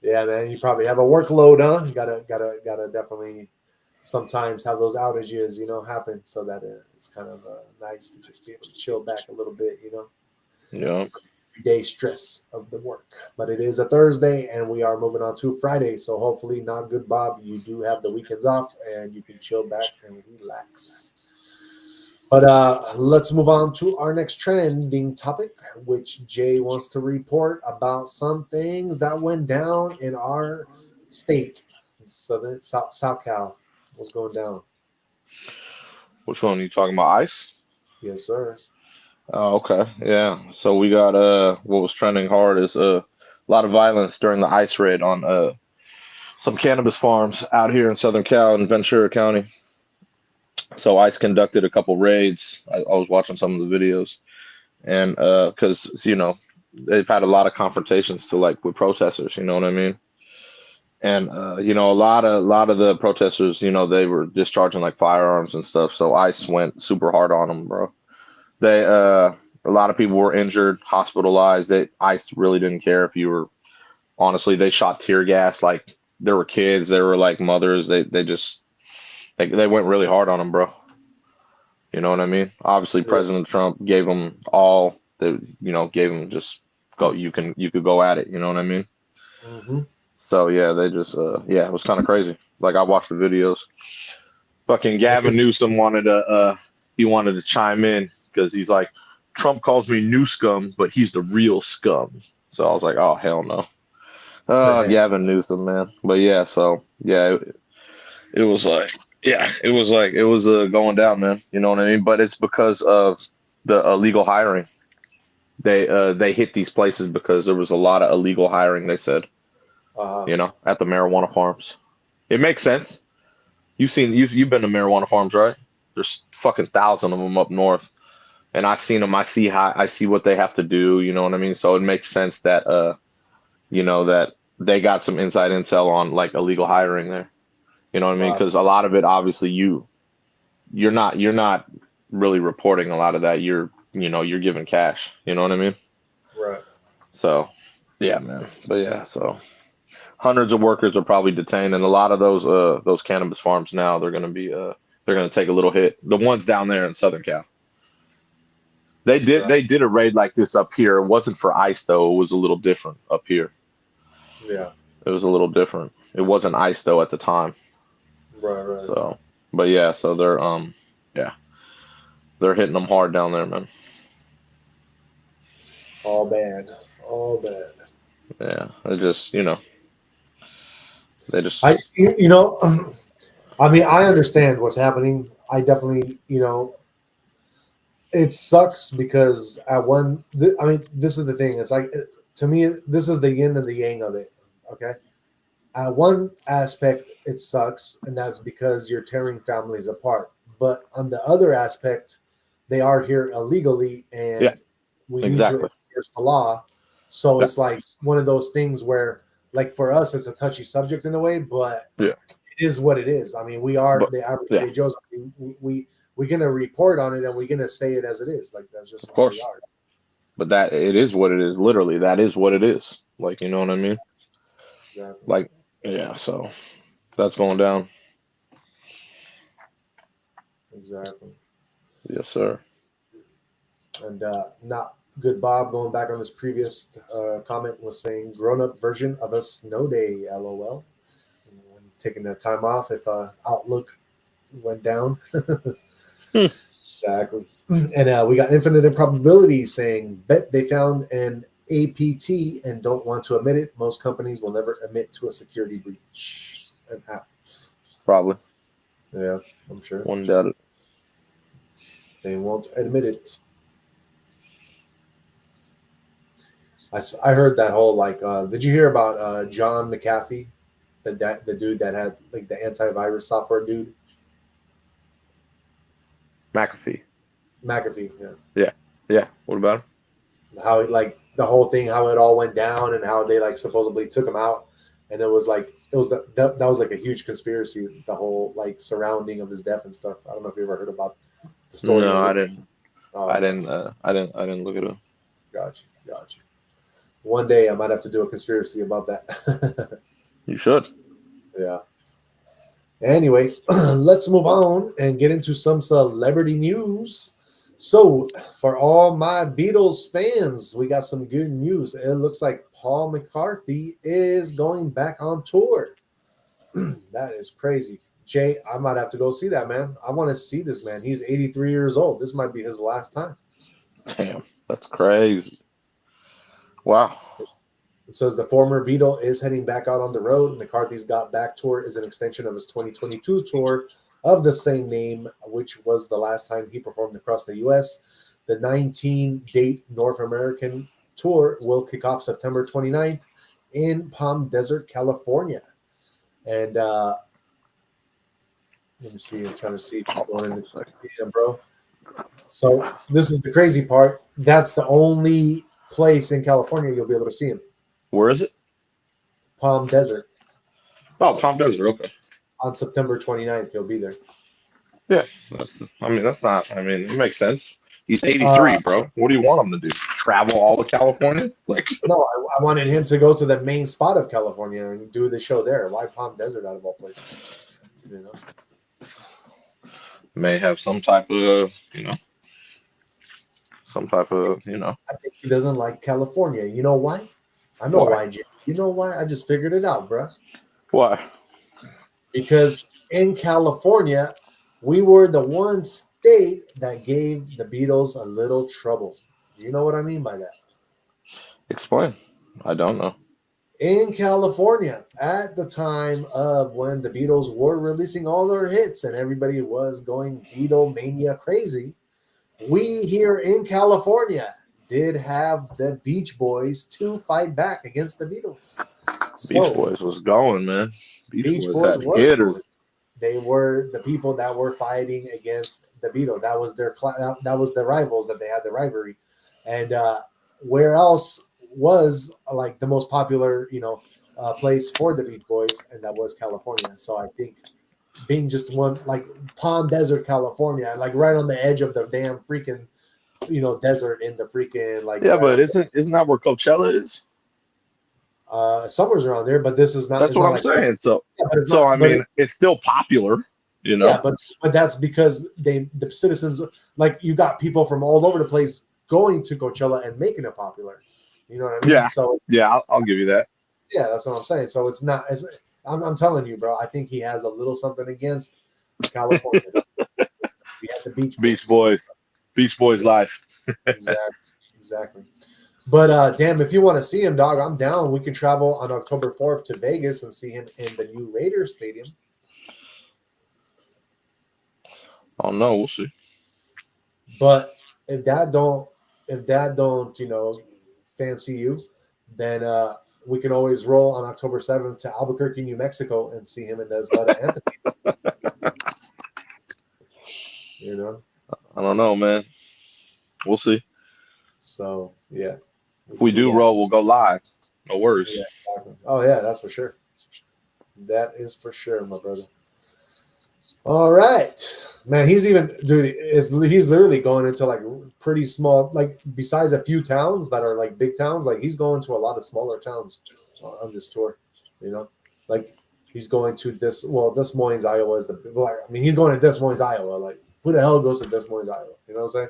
Yeah, man. You probably have a workload, huh? You gotta definitely sometimes have those outages, happen so that it's kind of nice to just be able to chill back a little bit, Yeah. Day stress of the work. But it is a Thursday and we are moving on to Friday. So hopefully, not good Bob, you do have the weekends off and you can chill back and relax. But let's move on to our next trending topic, which Jay wants to report about some things that went down in our state, Southern South Cal. What's going down? Which one are you talking about? Ice? Yes, sir. Oh, okay. Yeah. So we got what was trending hard is a lot of violence during the ice raid on some cannabis farms out here in Southern Cal in Ventura County. So ICE conducted a couple raids. I was watching some of the videos, and because they've had a lot of confrontations to like with protesters. You know what I mean? And a lot of the protesters, they were discharging like firearms and stuff. So ICE went super hard on them, bro. They a lot of people were injured, hospitalized. ICE really didn't care if you were. Honestly, they shot tear gas. Like there were kids, there were like mothers. They just they went really hard on them, bro. You know what I mean? Obviously, Yeah. President Trump gave them all. Gave them just go. You could go at it. You know what I mean? Mm-hmm. So yeah, they just yeah, it was kind of crazy. Like I watched the videos. Fucking Gavin Newsom wanted to chime in because he's like, Trump calls me new scum, but he's the real scum. So I was like, oh hell no. Gavin Newsom, man. But yeah, so yeah, it was like, yeah, it was going down, man. You know what I mean? But it's because of the illegal hiring. They hit these places because there was a lot of illegal hiring. They said, at the marijuana farms. It makes sense. You've been to marijuana farms, right? There's fucking thousand of them up north, and I've seen them. I see what they have to do. You know what I mean? So it makes sense that that they got some inside intel on like illegal hiring there. You know what I mean? Wow. Because a lot of it, obviously, you're not really reporting a lot of that. You're giving cash. You know what I mean? Right. So, yeah, man. But yeah, so hundreds of workers are probably detained, and a lot of those cannabis farms now they're gonna take a little hit. The ones down there in Southern Cal. Right. They did a raid like this up here. It wasn't for ICE though. It was a little different up here. Yeah. It was a little different. It wasn't ICE though at the time. Right. Right. So, but yeah, so yeah, they're hitting them hard down there, man. All bad. All bad. Yeah, they just I I mean, I understand what's happening. I definitely, it sucks because I mean, this is the thing. It's like, to me, this is the yin and the yang of it. Okay. At one aspect, it sucks, and that's because you're tearing families apart. But on the other aspect, they are here illegally, yeah, and we need to exactly. enforce the law. So Yeah, it's like one of those things where, like for us, it's a touchy subject in a way, but yeah, it is what it is. I mean, we are but the average yeah, day Joes. I mean, we we're gonna report on it and we're gonna say it as it is. Like that's just Of how we course. are. But that it is what it is. Literally, that is what it is. Like, you know what I mean? Exactly. Like, yeah. So that's going down. Exactly. Yes, sir. And not good. Bob going back on his previous comment was saying grown-up version of a snow day. LOL. When taking that time off if Outlook went down. Hmm. Exactly. And we got infinite improbability saying, bet they found an APT and don't want to admit it. Most companies will never admit to a security breach. An app. Probably. Yeah, I'm sure. One doubt it. They won't admit it. I heard that whole like, did you hear about John McAfee, the dude that had like the antivirus software dude? McAfee. McAfee, yeah. Yeah. Yeah. What about him? How it like the whole thing, how it all went down, and how they like supposedly took him out, and it was that was like a huge conspiracy, the whole like surrounding of his death and stuff. I don't know if you ever heard about the story No, of I it. didn't. Oh, I okay, didn't. I didn't look it up. gotcha. One day I might have to do a conspiracy about that. You should. Yeah. Anyway, let's move on and get into some celebrity news. So, for all my Beatles fans, we got some good news. It looks like Paul McCartney is going back on tour. That is crazy. Jay, I might have to go see that, man. I want to see this man. He's 83 years old. This might be his last time. Damn, that's crazy. Wow. It says the former Beatle is heading back out on the road. McCarthy's Got Back tour is an extension of his 2022 tour of the same name, which was the last time he performed across the U.S. The 19-date North American tour will kick off September 29th in Palm Desert, California. And let me see. I'm trying to see if he's going in. Yeah, bro. So this is the crazy part. That's the only place in California you'll be able to see him. Where is it? Palm Desert. Oh, Palm Desert. Okay. On September 29th, he'll be there. Yeah. That's not. It makes sense. He's Uh, 83, bro. What do you want him to do? Travel all of California? Like, no, I wanted him to go to the main spot of California and do the show there. Why Palm Desert out of all places? You know, may have some type of, I think he doesn't like California. You know why? I know why? why, Jay. You know why? I just figured it out, bro. Why? Because in California, we were the one state that gave the Beatles a little trouble. Do you know what I mean by that? Explain. I don't know. In California, at the time of when the Beatles were releasing all their hits and everybody was going Beatlemania crazy, we here in California did have the Beach Boys to fight back against the Beatles. Beach So Boys was going, man. Beach Beach Boys Boys had was hitters. going. They were the people that were fighting against the Beatles. That was that was the rivals that they had the rivalry. And where else was like the most popular, place for the Beach Boys, and that was California. So I think being just one like Palm Desert, California, like right on the edge of the damn freaking desert in the freaking like Yeah, right but on isn't that where Coachella is? somewhere's around there, but this is not. That's It's what not I'm like saying. So, yeah, but it's so not. I But mean, it's still popular, you yeah, know. but that's because the citizens like you got people from all over the place going to Coachella and making it popular. You know what I mean? Yeah, So yeah, I'll give you that. yeah, that's what I'm saying. So it's not. I'm telling you, bro. I think he has a little something against California. We had the Beach Beach Boys. Boys, Beach Boys life. Exactly. But damn, if you want to see him, dog, I'm down. We can travel on October 4th to Vegas and see him in the new Raiders Stadium. Oh no, we'll see. But if that don't, fancy you, then we can always roll on October 7th to Albuquerque, New Mexico, and see him in the Isleta Amphitheater. You know, I don't know, man. We'll see. so yeah, we If can we do do that. roll, we'll go live. No worries. Yeah. Exactly. Oh yeah, that's for sure. That is for sure, my brother. All right, man. He's even dude. He's literally going into like pretty small. Like besides a few towns that are like big towns, like he's going to a lot of smaller towns on this tour. You know, like he's going to this. Well, Des Moines, Iowa is the. Well, I mean, he's going to Des Moines, Iowa. Like who the hell goes to Des Moines, Iowa? You know what I'm saying?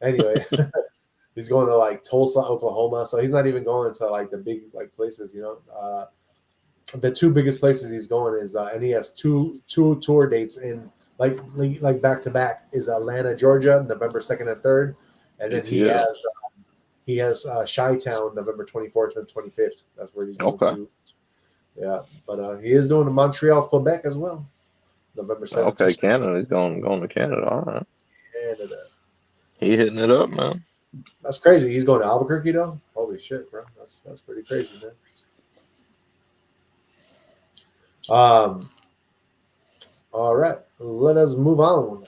Anyway, he's going to like Tulsa, Oklahoma. So he's not even going to like the big like places. You know. The two biggest places he's going is and he has two tour dates in like back to back is Atlanta, Georgia, November 2nd and 3rd, and then ATL. he has Chi-Town November 24th and 25th. That's where he's going Okay. to. Yeah, but he is doing Montreal, Quebec as well, November 17th. Okay, Canada. He's going to Canada. All right. Canada. He hitting it up, man. That's crazy. He's going to Albuquerque though. Holy shit, bro. That's pretty crazy, man. All right, let us move on.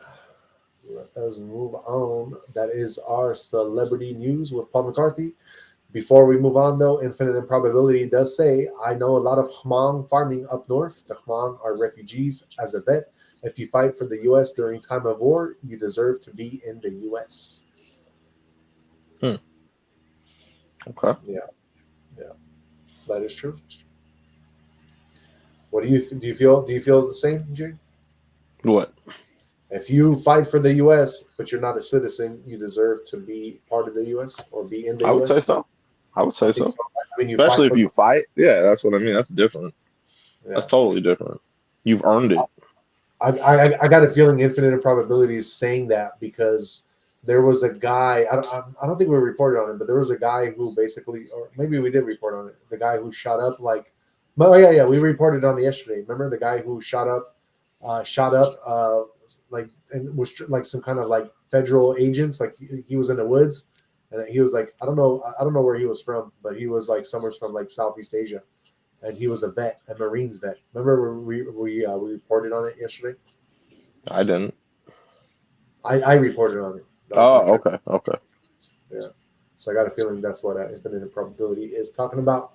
That is our celebrity news with Paul McCarthy. Before we move on, though, Infinite Improbability does say, I know a lot of Hmong farming up north. The Hmong are refugees. As a vet, if you fight for the U.S. during time of war, you deserve to be in the U.S. Okay. Yeah, that is true. What do you feel? Do you feel the same, Jay? What? If you fight for the U.S. but you're not a citizen, you deserve to be part of the U.S. or be in the I would U.S. say so. I would say think so. so. I mean, you Especially fight if for. you fight. Yeah, that's what I mean. That's different. Yeah. That's totally different. You've earned it. I got a feeling Infinite Improbability is saying that because there was a guy. I don't think we reported on it, but there was a guy who basically, or maybe we did report on it. The guy who shot up like. Oh yeah, we reported on it yesterday. Remember the guy who shot up like and was like some kind of like federal agents. Like he was in the woods, and he was like I don't know where he was from, but he was like somewhere from like Southeast Asia, and he was a vet, a Marines vet. Remember we reported on it yesterday. I didn't. I reported on it. That was my Oh, trip. okay. Okay. Yeah. So I got a feeling that's what Infinite Improbability is talking about.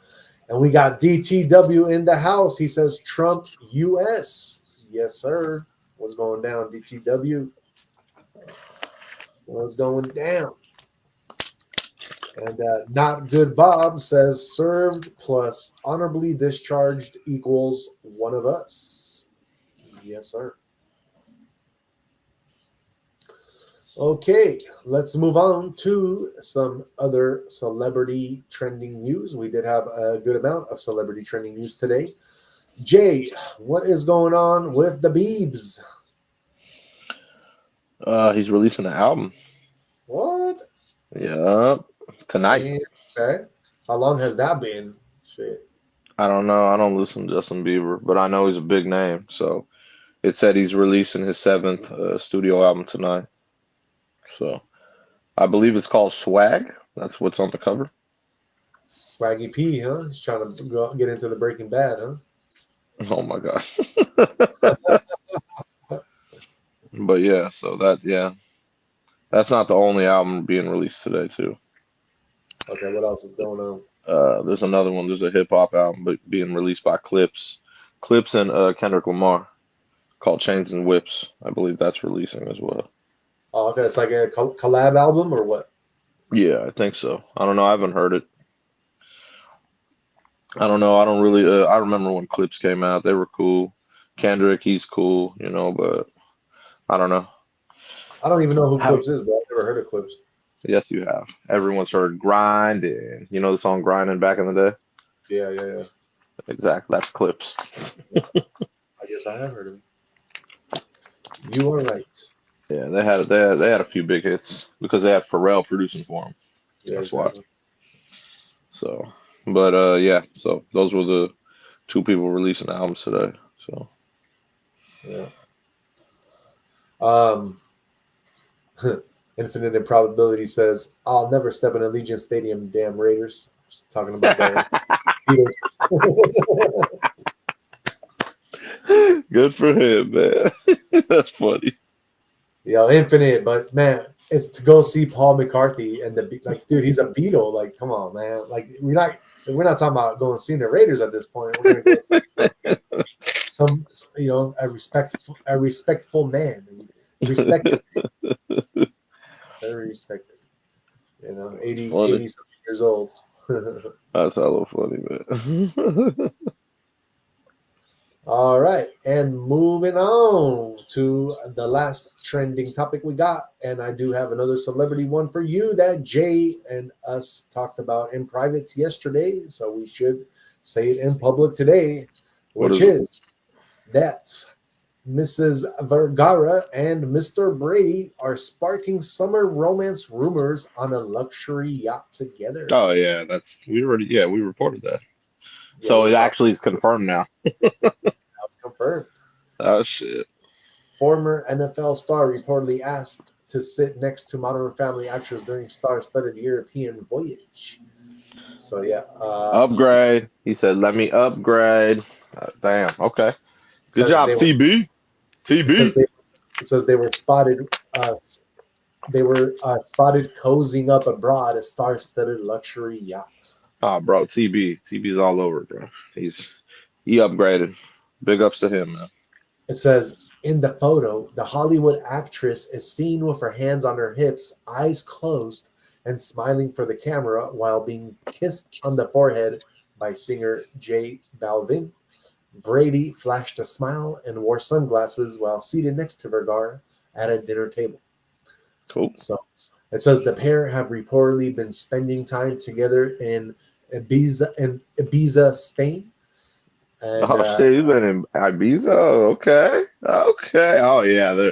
And we got DTW in the house. He says Trump US. Yes, sir. What's going down, DTW? What's going down? And Not Good Bob says served plus honorably discharged equals one of us. Yes, sir. Okay, let's move on to some other celebrity trending news. We did have a good amount of celebrity trending news today. Jay, what is going on with the Biebs? He's releasing an album. What? Yeah. Tonight. Damn, okay. How long has that been? Shit. I don't know. I don't listen to Justin Bieber, but I know he's a big name. So it said he's releasing his seventh studio album tonight. So I believe it's called Swag. That's what's on the cover. Swaggy P, huh? He's trying to get into the Breaking Bad, huh? Oh my gosh. But yeah, so that's not the only album being released today too. Okay, what else is going on? There's another one. There's a hip hop album being released by Clips and Kendrick Lamar called Chains and Whips. I believe that's releasing as well. Oh, okay, it's like a collab album or what? Yeah, I think so. I don't know. I haven't heard it. I don't know. I don't really. I remember when Clips came out. They were cool. Kendrick, he's cool, but I don't know. I don't even know who Have Clips is, but I've never heard of Clips. Yes, you have. Everyone's heard Grinding. You know the song Grinding back in the day? Yeah. Exactly. That's Clips. I guess I have heard of him. You are right. Yeah, they had a few big hits because they had Pharrell producing for them. Yeah, That's exactly. why. So, but yeah. So those were the two people releasing albums today. So Yeah. Um, Infinite Improbability says, I'll never step in Allegiant Stadium, damn Raiders. Talking about the Beatles. good for him, man. That's funny. Infinite, but man, it's to go see Paul McCarthy and dude, he's a Beatle. Like, come on, man. Like, we're not talking about going seeing the Raiders at this point. We're gonna go see some, a respectful man, respected, very respected. 80 something years old. That's hella funny, man. All right, and moving on to the last trending topic we got, and I do have another celebrity one for you that Jay and us talked about in private yesterday, so we should say it in public today, which is that Mrs. Vergara and Mr. Brady are sparking summer romance rumors on a luxury yacht together. Oh yeah, we reported that. So it actually is confirmed now. It's confirmed. Oh shit. Former NFL star reportedly asked to sit next to Modern Family actress during star-studded European voyage. So yeah, upgrade. He said, "Let me upgrade." Damn. Okay. Good job, TB. TB. It says they were spotted. They were spotted cozying up abroad a star-studded luxury yacht. Oh, bro, TB's all over, bro. He upgraded. Big ups to him, man. It says, in the photo, the Hollywood actress is seen with her hands on her hips, eyes closed, and smiling for the camera while being kissed on the forehead by singer J Balvin. Brady flashed a smile and wore sunglasses while seated next to Vergara at a dinner table. Cool. So it says the pair have reportedly been spending time together in Ibiza, Spain. And, shit, you've been in Ibiza? Okay. Oh, yeah.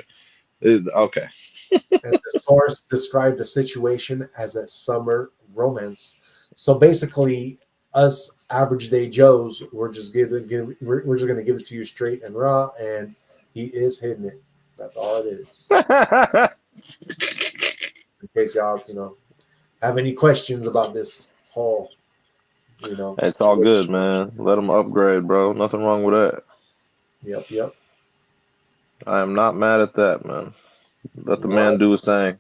Okay. And the source described the situation as a summer romance. So basically, us average day Joes, we're just gonna give it to you straight and raw, and he is hitting it. That's all it is. In case y'all, have any questions about this whole, it's all good, man. Let them upgrade, bro. Nothing wrong with that. Yep. I am not mad at that, man. Let the man do his thing.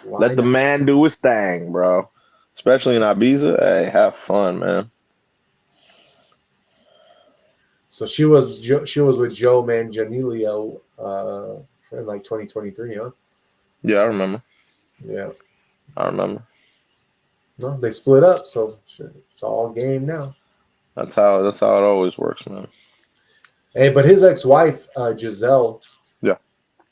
Let the man do his thing, bro. Especially in Ibiza. Hey, have fun, man. So she was with Joe Manganiello in like 2023, huh? Yeah, I remember. Yeah, I remember. No, they split up, so it's all game now. That's how it always works, man. Hey, but his ex-wife, Giselle. Yeah.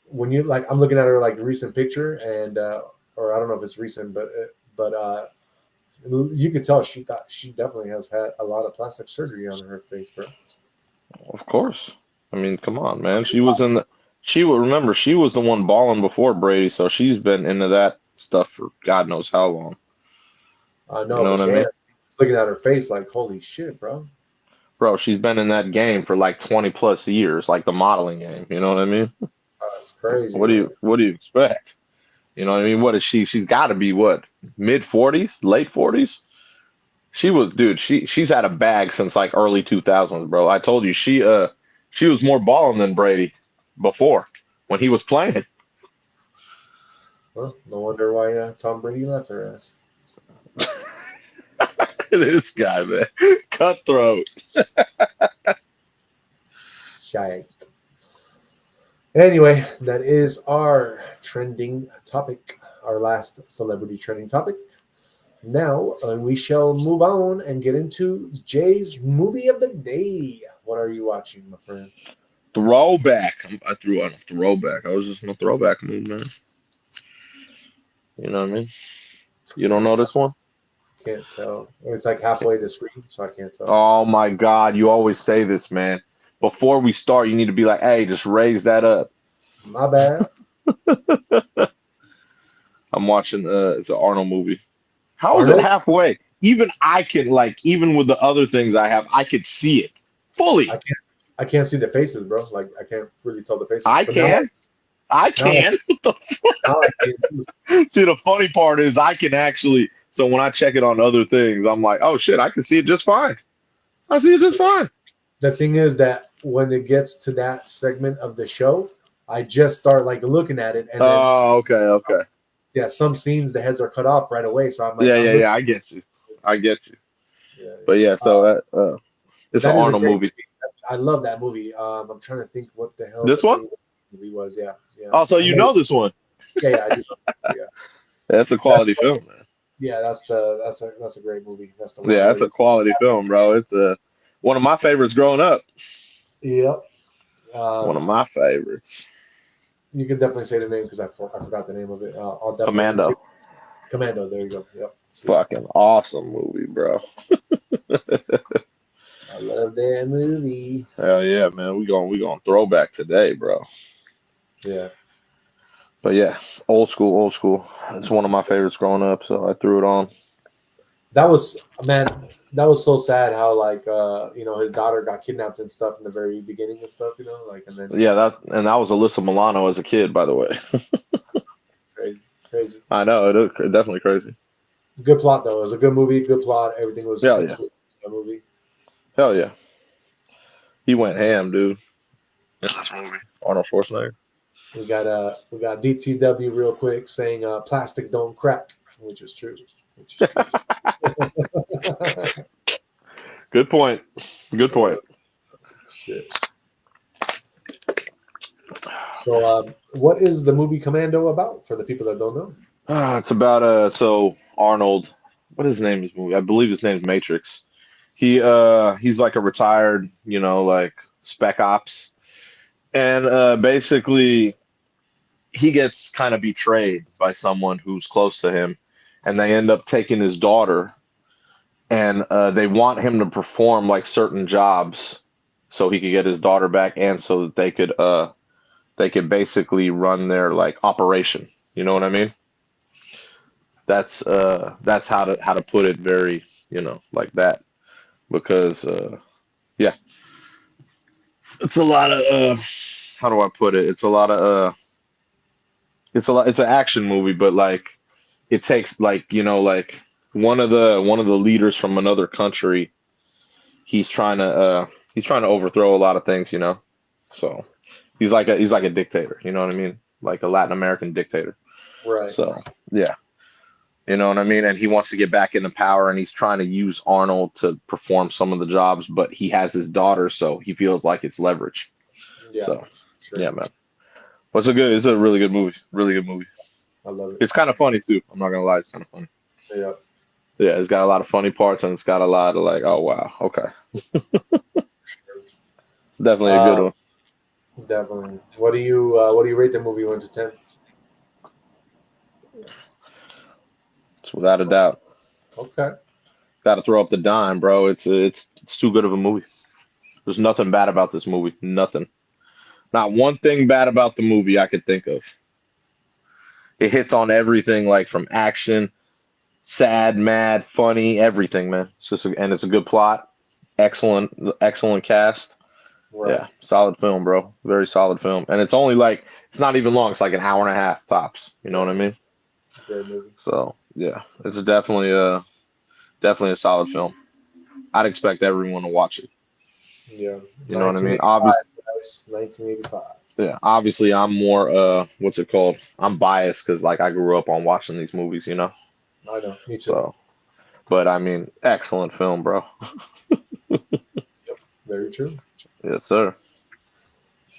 When I'm looking at her recent picture, and or I don't know if it's recent, but you could tell she definitely has had a lot of plastic surgery on her face, bro. Of course. I mean, come on, man. She was the one balling before Brady, so she's been into that stuff for God knows how long. I know, but damn, looking at her face like, holy shit, bro. Bro, she's been in that game for like 20 plus years, like the modeling game. You know what I mean? It's crazy. What do you expect? You know what I mean? What is she? She's got to be mid 40s, late 40s. She's had a bag since like early 2000s, bro. I told you she was more balling than Brady before when he was playing. Well, no wonder why Tom Brady left her ass. This guy, man, cutthroat. Shite. Anyway, that is our trending topic, our last celebrity trending topic. Now we shall move on and get into Jay's movie of the day. What are you watching, my friend? Throwback. I threw on a throwback. I was just in a throwback mood, man. You know what I mean? You don't know this one? Can't tell. It's like halfway the screen, so I can't tell. Oh my God! You always say this, man. Before we start, you need to be like, "Hey, just raise that up." My bad. I'm watching. It's an Arnold movie. How is it halfway? Even I can even with the other things I have, I could see it fully. I can't see the faces, bro. Like I can't really tell the faces. I can. What the fuck? See, the funny part is I can actually. So when I check it on other things, I'm like, oh shit, I can see it just fine. I see it just fine. The thing is that when it gets to that segment of the show, I just start looking at it, and then okay. Yeah, some scenes the heads are cut off right away, so I'm like, yeah, I get you. Yeah. But yeah, so it's an Arnold movie. I love that movie. I'm trying to think what the hell This the one? name of the movie was. Yeah, yeah. Oh, so I you know. know this one? Yeah, I do. Yeah, That's a that's quality film, man. yeah, that's a great movie. That's the one I Yeah, that's a really. quality film, bro. It's one of my favorites growing up. Yep. One Um, of my favorites. you can definitely say the name because I forgot the name of it. I'll definitely see. Commando. Commando. There you go. Yep. See, Fucking awesome movie, bro. I love that movie. Hell yeah, man. We going throwback today, bro. Yeah. But yeah, old school, old school. It's one of my favorites growing up, so I threw it on. That was man. That was so sad how like his daughter got kidnapped and stuff in the very beginning and stuff. Like and then Yeah, that was Alyssa Milano as a kid, by the way. crazy, crazy. I know it definitely crazy. Good plot though. It was a good movie. Good plot. Everything was Hell yeah, excellent. In that movie. hell yeah. He went ham, dude. In this movie, Arnold Schwarzenegger. We got DTW real quick saying plastic don't crack, which is true. Which is true. Good point. Good point. Shit. So, what is the movie Commando about for the people that don't know? It's about so Arnold. What is his name? His movie. I believe his name's Matrix. He's like a retired, like spec ops, and basically he gets kind of betrayed by someone who's close to him, and they end up taking his daughter, and they want him to perform like certain jobs so he could get his daughter back, and so that they could basically run their like operation. You know what I mean? That's how to put it very, like that, because yeah, it's a lot of how do I put it? It's a lot of it's an action movie, but like it takes like, like one of the leaders from another country, he's trying to overthrow a lot of things. So he's like a dictator, you know what I mean? Like a Latin American dictator. Right. So yeah. You know what I mean? And he wants to get back into power, and he's trying to use Arnold to perform some of the jobs, but he has his daughter, so he feels like it's leverage. Yeah. So, Sure. yeah, man. But it's a really good movie. Really good movie. I love it. It's kind of funny too. I'm not gonna lie, it's kind of funny. Yeah. Yeah, it's got a lot of funny parts, and it's got a lot of like, oh wow, okay. It's definitely a good one. Definitely. What do you rate the movie 1 to 10? It's without a doubt. Okay. Got to throw up the dime, bro. It's too good of a movie. There's nothing bad about this movie. Nothing. Not one thing bad about the movie I could think of. It hits on everything, like from action, sad, mad, funny, everything, man. And it's a good plot. Excellent cast. Right. Yeah, solid film, bro. Very solid film. And it's only like, it's not even long. It's like an hour and a half tops. You know what I mean? Great movie. So yeah, it's definitely a solid film. I'd expect everyone to watch it. Yeah. You know what I mean? Obviously, 1985. yeah. Obviously, I'm more what's it called? I'm biased because like I grew up on watching these movies. I know. Me too. So, but I mean, excellent film, bro. Yep. Very true. Yes, sir.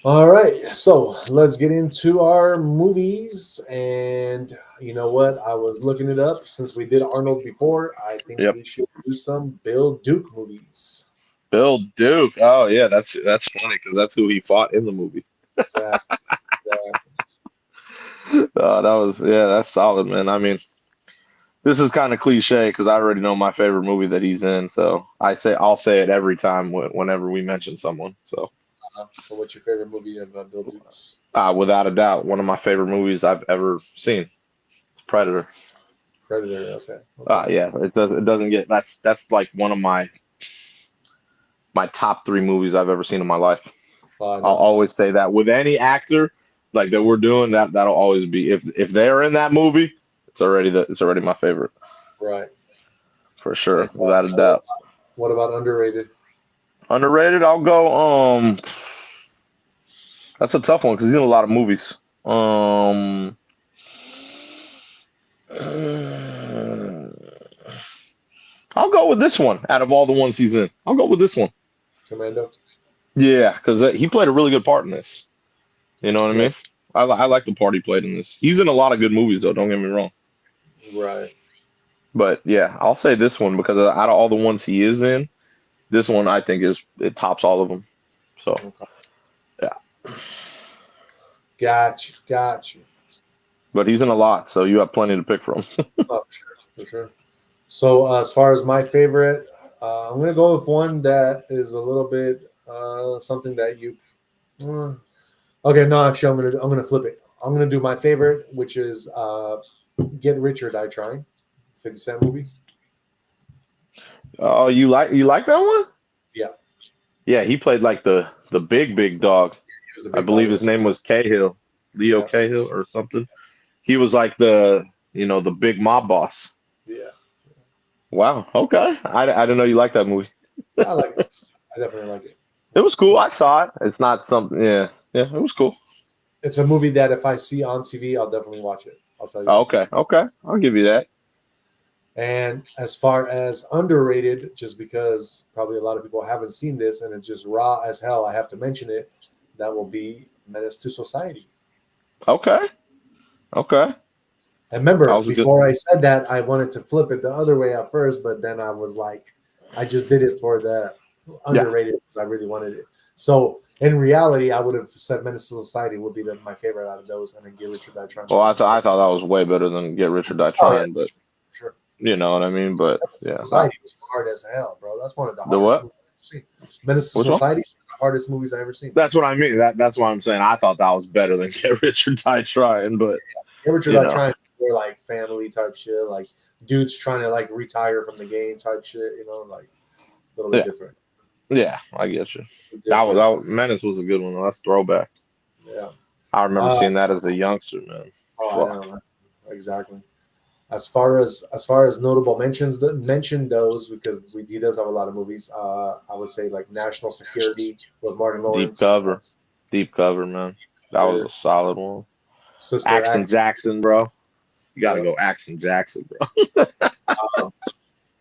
All right, so let's get into our movies. And you know what? I was looking it up since we did Arnold before. I think Yep. we should do some Bill Duke movies. Bill Duke. Oh yeah, that's funny because that's who he fought in the movie. Exactly. That's solid, man. I mean, this is kind of cliche because I already know my favorite movie that he's in, so I'll say it every time whenever we mention someone. So, So, what's your favorite movie of Bill Duke's? without a doubt, one of my favorite movies I've ever seen. It's Predator. Predator. Okay. Yeah, it doesn't get that's like one of my top 3 movies I've ever seen in my life. I'll always say that with any actor like that we're doing that'll always be if they're in that movie, it's already my favorite. Right. For sure, and without a doubt. What about underrated? Underrated, I'll go. That's a tough one because he's in a lot of movies. I'll go with this one out of all the ones he's in. I'll go with this one. Commando. Yeah, because he played a really good part in this. You know what I Yeah, mean? I like the part he played in this. He's in a lot of good movies, though. Don't get me wrong. right. But yeah, I'll say this one because out of all the ones he is in, this one I think it tops all of them. So Okay. yeah, Got you. but he's in a lot, so you have plenty to pick from. Oh, for sure. So as far as my favorite, I'm gonna go with one that is a little bit something that you. Uh, okay, no, actually, I'm gonna flip it. I'm gonna do my favorite, which is Get Rich or Die Trying, 50 Cent movie. Oh, you like that one? Yeah, Yeah, he played like the big dog. he was the I big dog believe in his it. name was Cahill, Leo Yeah, Cahill or something. He was like the big mob boss. yeah, Wow. Okay. I didn't know you liked that movie. yeah. I like it. I definitely like it. It was cool. I saw it. It's not something. Yeah. Yeah. It was cool. It's a movie that if I see on TV, I'll definitely watch it. I'll tell you Oh, that okay. much. Okay. I'll give you that. And as far as underrated, just because probably a lot of people haven't seen this and it's just raw as hell, I have to mention it. That will be Menace to Society. Okay. Okay. And That remember, was a good. before I said that, I wanted to flip it the other way at first, but then I was like, I just did it for the Yeah. underrated because I really wanted it. So in reality, I would have said Menace to Society would be my favorite out of those, and then Get Richard Die Trying Well, would be my I favorite. thought that was way better than Get Rich or Die Oh yeah, Trying, but for sure. you know what I mean. But Menace to yeah. Society was hard as hell, bro. That's one of the The hardest what? movies I've ever seen. Menace to Which one? Society, the hardest movies I've ever seen. That's what I mean. That's why I'm saying I thought that was better than Get Rich or Die Trying, but Get Richard you Die know. Trying were like family type shit, like dudes trying to like retire from the game type shit, like a little bit Yeah. different. Yeah, I get you. Different. Menace was a good one. That's throwback. Yeah. I remember Uh, seeing that as a youngster, man. oh, I Fuck. know exactly. As far as notable mentions that mention those because he does have a lot of movies. I would say like National Security with Martin Deep Lawrence, cover. Deep cover, man. That was a or solid one. Sister Action Act. Jackson, bro. You gotta Yeah. go Action Jackson, bro. Um,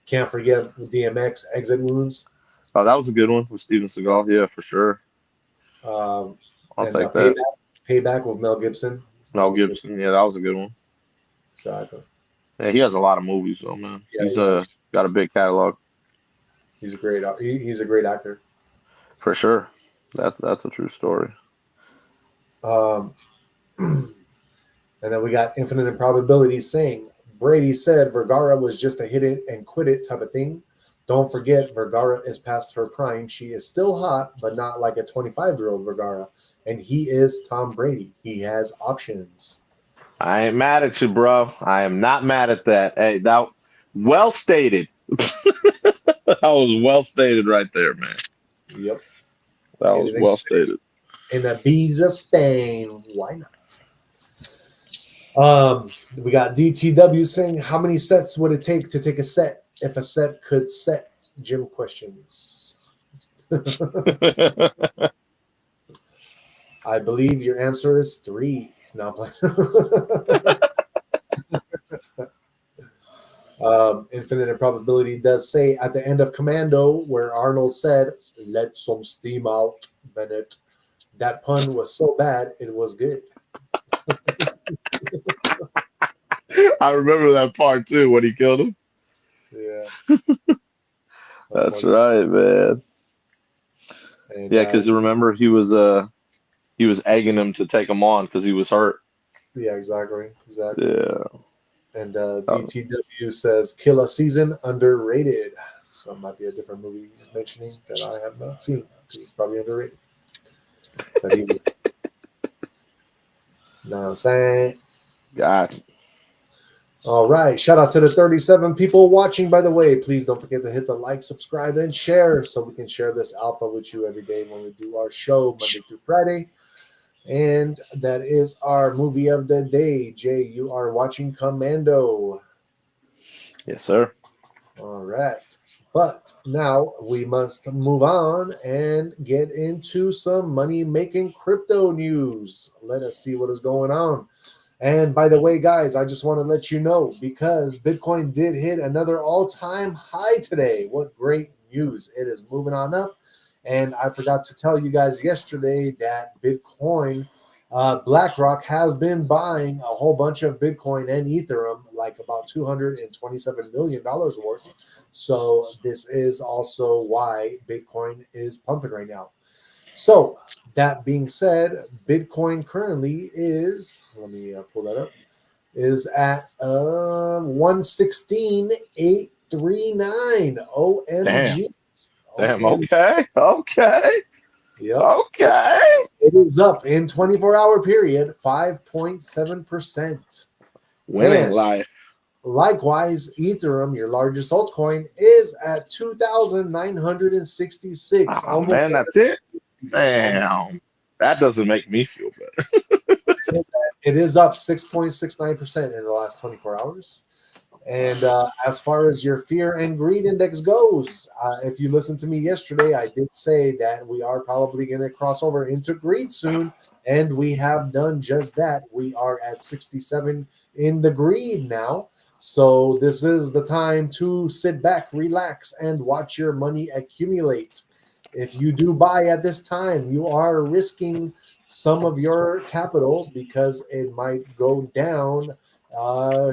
can't forget DMX Exit Wounds. Oh, that was a good one with Steven Seagal. Yeah, for sure. Um, I'll and take that. Payback with Mel Gibson. That Mel was a good. Gibson. Yeah, that was a good one. Exactly. Yeah, he has a lot of movies, though, man. Yeah, He's he does. got a big catalog He's a great. He's a great actor. for sure. That's a true story. Um, and then we got Infinite Improbability saying Brady said Vergara was just a hit it and quit it type of thing. Don't forget, Vergara is past her prime. She is still hot, but not like a 25-year-old Vergara. And he is Tom Brady. He has options. I ain't mad at you, bro. I am not mad at that. Hey, that well stated. That was well stated right there, man. Yep. That Hit was it and well quit it. stated. In Ibiza, Spain. Why not? We got DTW saying, how many sets would it take to take a set if a set could set? Jim questions. I believe your answer is 3. No, Infinite Improbability does say at the end of Commando, where Arnold said, "Let some steam out, Bennett." That pun was so bad, it was good. I remember that part too when he killed him. Yeah, That's funny. right, man. And Yeah, because remember he was egging him to take him on because he was hurt. yeah, exactly. Yeah. And Oh, DTW says Kill a Season underrated. So it might be a different movie he's mentioning that I have not seen because it's probably underrated. But he was, know what I'm saying? God. All right. Shout out to the 37 people watching, by the way. Please don't forget to hit the like, subscribe, and share so we can share this alpha with you every day when we do our show Monday through Friday. And that is our movie of the day. Jay, you are watching Commando. Yes, sir. All right. But now we must move on and get into some money making crypto news. Let us see what is going on. And by the way, guys, I just want to let you know because Bitcoin did hit another all time high today. What great news! It is moving on up. And I forgot to tell you guys yesterday that Bitcoin, BlackRock has been buying a whole bunch of Bitcoin and Ethereum, like about $227 million worth. So this is also why Bitcoin is pumping right now. So that being said, Bitcoin currently is, let me pull that up, is at 116,839. Damn. OMG. Damn. OMG. Okay. Okay. Yep. Okay. It is up in 24-hour period 5.7%. Winning And life. likewise, Ethereum, your largest altcoin, is at 2,966, Oh almost man, at that's it. almost. Damn. That doesn't make me feel better. It is up 6.69% in the last 24 hours. And as far as your fear and greed index goes, if you listened to me yesterday, I did say that we are probably going to cross over into greed soon. And we have done just that. We are at 67 in the greed now. So this is the time to sit back, relax, and watch your money accumulate. If you do buy at this time, you are risking some of your capital because it might go down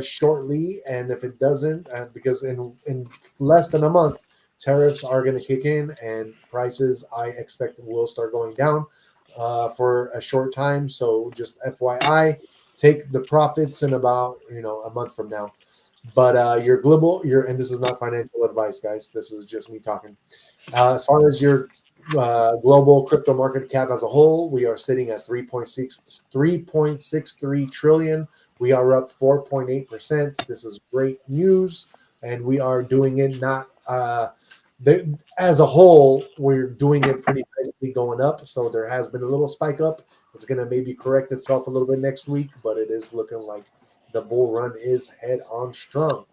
shortly. And if it doesn't, because in less than a month, tariffs are going to kick in and prices I expect will start going down for a short time. So just FYI, take the profits in about a month from now. But your global, your and this is not financial advice, guys. This is just me talking. As far as your global crypto market cap as a whole, we are sitting at 3.63 trillion. We are up 4.8%. This is great news, and we are doing it not as a whole. We're doing it pretty nicely going up. So there has been a little spike up. It's going to maybe correct itself a little bit next week, but it is looking like the bull run is head on strong.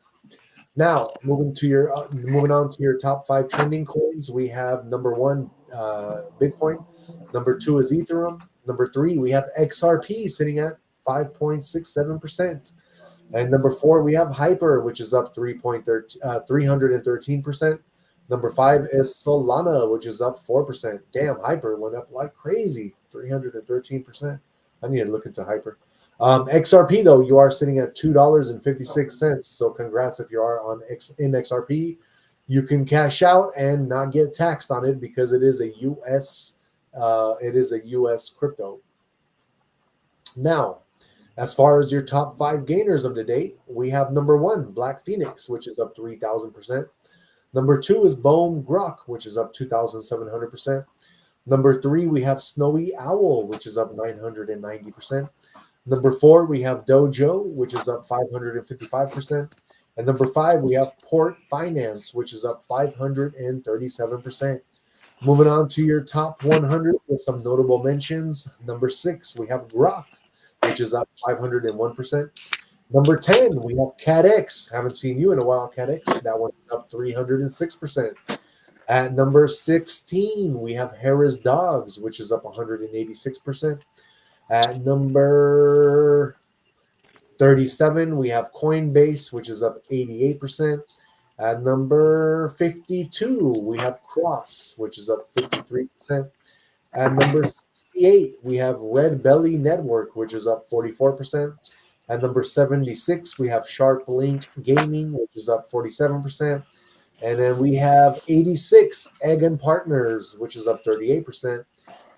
Now, moving on to your top 5 trending coins, we have number 1 Bitcoin, number 2 is Ethereum, number 3 we have XRP sitting at 5.67%, and number 4 we have Hyper, which is up 313%. Number 5 is Solana, which is up 4%. Damn, Hyper went up like crazy, 313%. I need to look into Hyper. XRP though, you are sitting at $2.56. So congrats if you are in XRP. You can cash out and not get taxed on it because it is a US crypto. Now, as far as your top 5 gainers of the day, we have number 1 Black Phoenix, which is up 3,000%. Number 2 is Bone Grok, which is up 2,700%. Number 3 we have Snowy Owl, which is up 990%. Number 4, we have Dojo, which is up 555%. And number 5, we have Port Finance, which is up 537%. Moving on to your top 100 with some notable mentions. Number 6, we have Grok, which is up 501%. Number 10, we have CatX. Haven't seen you in a while, CatX. That one is up 306%. At number 16, we have Harris Dogs, which is up 186%. At number 37, we have Coinbase, which is up 88%. At number 52, we have Cross, which is up 53%. At number 68, we have Red Belly Network, which is up 44%. At number 76, we have Sharp Link Gaming, which is up 47%. And then we have 86, Egg and Partners, which is up 38%.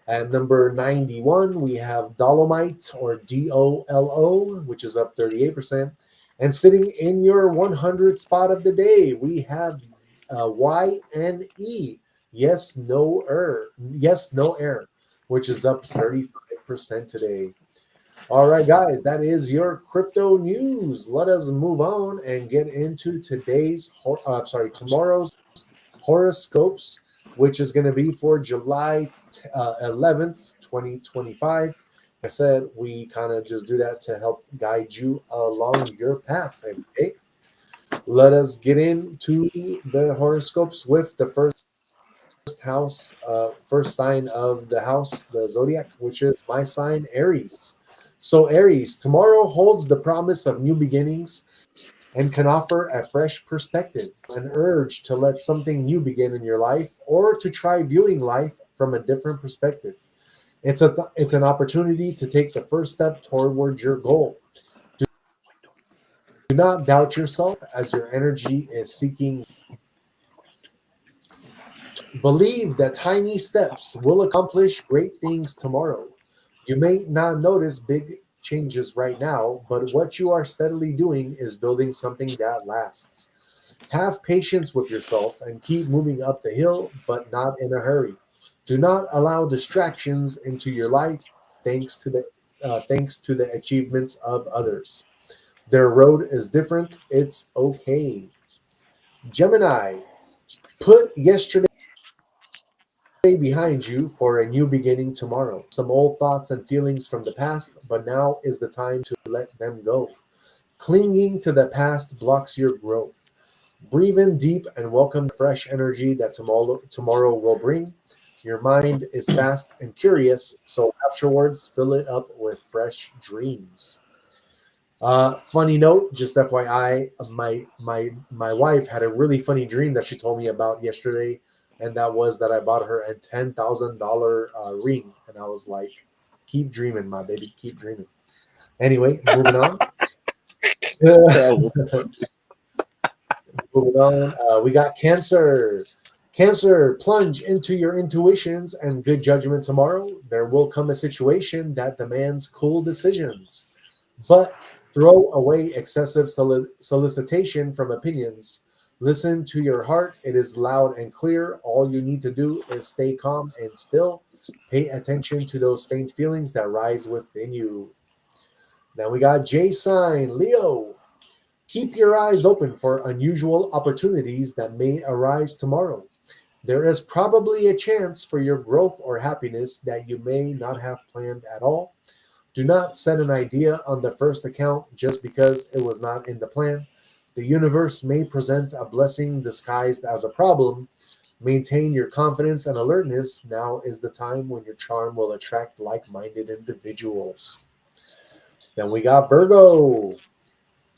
At number 91, we have Dolomite, or DOLO, which is up 38%. And sitting in your 100 spot of the day, we have YNE, Yes No Air, which is up 35% today. All right, guys, that is your crypto news. Let us move on and get into tomorrow's horoscopes, which is going to be for July 11th, 2025. Like I said, we kind of just do that to help guide you along your path every day. Let us get into the horoscopes with the first sign of the house, the zodiac, which is my sign, Aries. So Aries, tomorrow holds the promise of new beginnings and can offer a fresh perspective, an urge to let something new begin in your life or to try viewing life from a different perspective. It's an opportunity to take the first step toward your goal. Do not doubt yourself as your energy is seeking. Believe that tiny steps will accomplish great things tomorrow. You may not notice big changes right now, but what you are steadily doing is building something that lasts. Have patience with yourself and keep moving up the hill, but not in a hurry. Do not allow distractions into your life thanks to the achievements of others. Their road is different. It's okay. Gemini, put yesterday behind you for a new beginning tomorrow. Some old thoughts and feelings from the past, but now is the time to let them go. Clinging to the past blocks your growth. Breathe in deep and welcome the fresh energy that tomorrow will bring. Your mind is fast and curious, so afterwards fill it up with fresh dreams. Funny note, just FYI, my wife had a really funny dream that she told me about yesterday, and that was that I bought her a $10,000 ring, and I was like, "Keep dreaming, my baby, keep dreaming." Anyway, moving on. That was Moving on, we got Cancer. Cancer, plunge into your intuitions and good judgment tomorrow. There will come a situation that demands cool decisions, but throw away excessive solicitation from opinions. Listen to your heart. It is loud and clear. All you need to do is stay calm and still. Pay attention to those faint feelings that rise within you. Then we got J sign, Leo. Keep your eyes open for unusual opportunities that may arise tomorrow. There is probably a chance for your growth or happiness that you may not have planned at all. Do not set an idea on the first account just because it was not in the plan. The universe may present a blessing disguised as a problem. Maintain your confidence and alertness. Now is the time when your charm will attract like minded individuals. Then we got Virgo.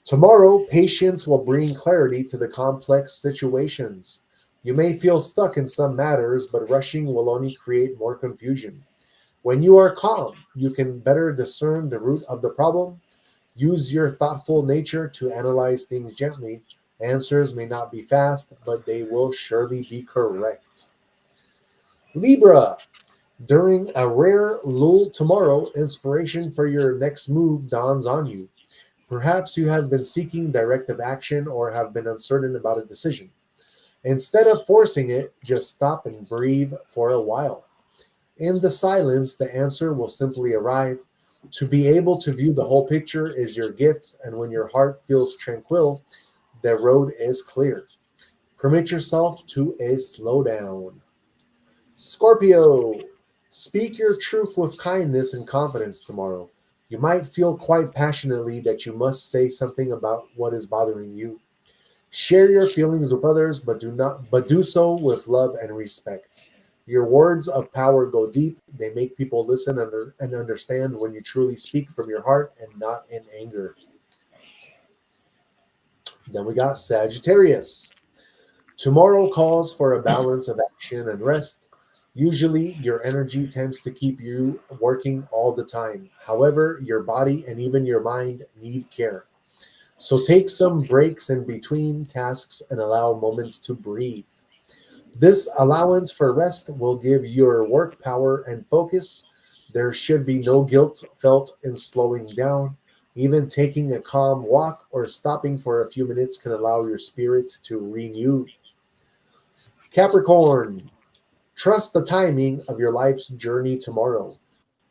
Tomorrow, patience will bring clarity to the complex situations. You may feel stuck in some matters, but rushing will only create more confusion. When you are calm, you can better discern the root of the problem. Use your thoughtful nature to analyze things gently. Answers may not be fast, but they will surely be correct. Libra, during a rare lull tomorrow, inspiration for your next move dawns on you. Perhaps you have been seeking directive action or have been uncertain about a decision. Instead of forcing it, just stop and breathe for a while. In the silence, the answer will simply arrive. To be able to view the whole picture is your gift, and when your heart feels tranquil, the road is clear. Permit yourself to a slowdown. Scorpio, speak your truth with kindness and confidence tomorrow. You might feel quite passionately that you must say something about what is bothering you. Share your feelings with others, but do so with love and respect. Your words of power go deep. They make people listen and understand when you truly speak from your heart and not in anger. Then we got Sagittarius. Tomorrow calls for a balance of action and rest. Usually, your energy tends to keep you working all the time. However, your body and even your mind need care. So take some breaks in between tasks and allow moments to breathe. This allowance for rest will give your work power and focus. There should be no guilt felt in slowing down. Even taking a calm walk or stopping for a few minutes can allow your spirit to renew. Capricorn, trust the timing of your life's journey tomorrow.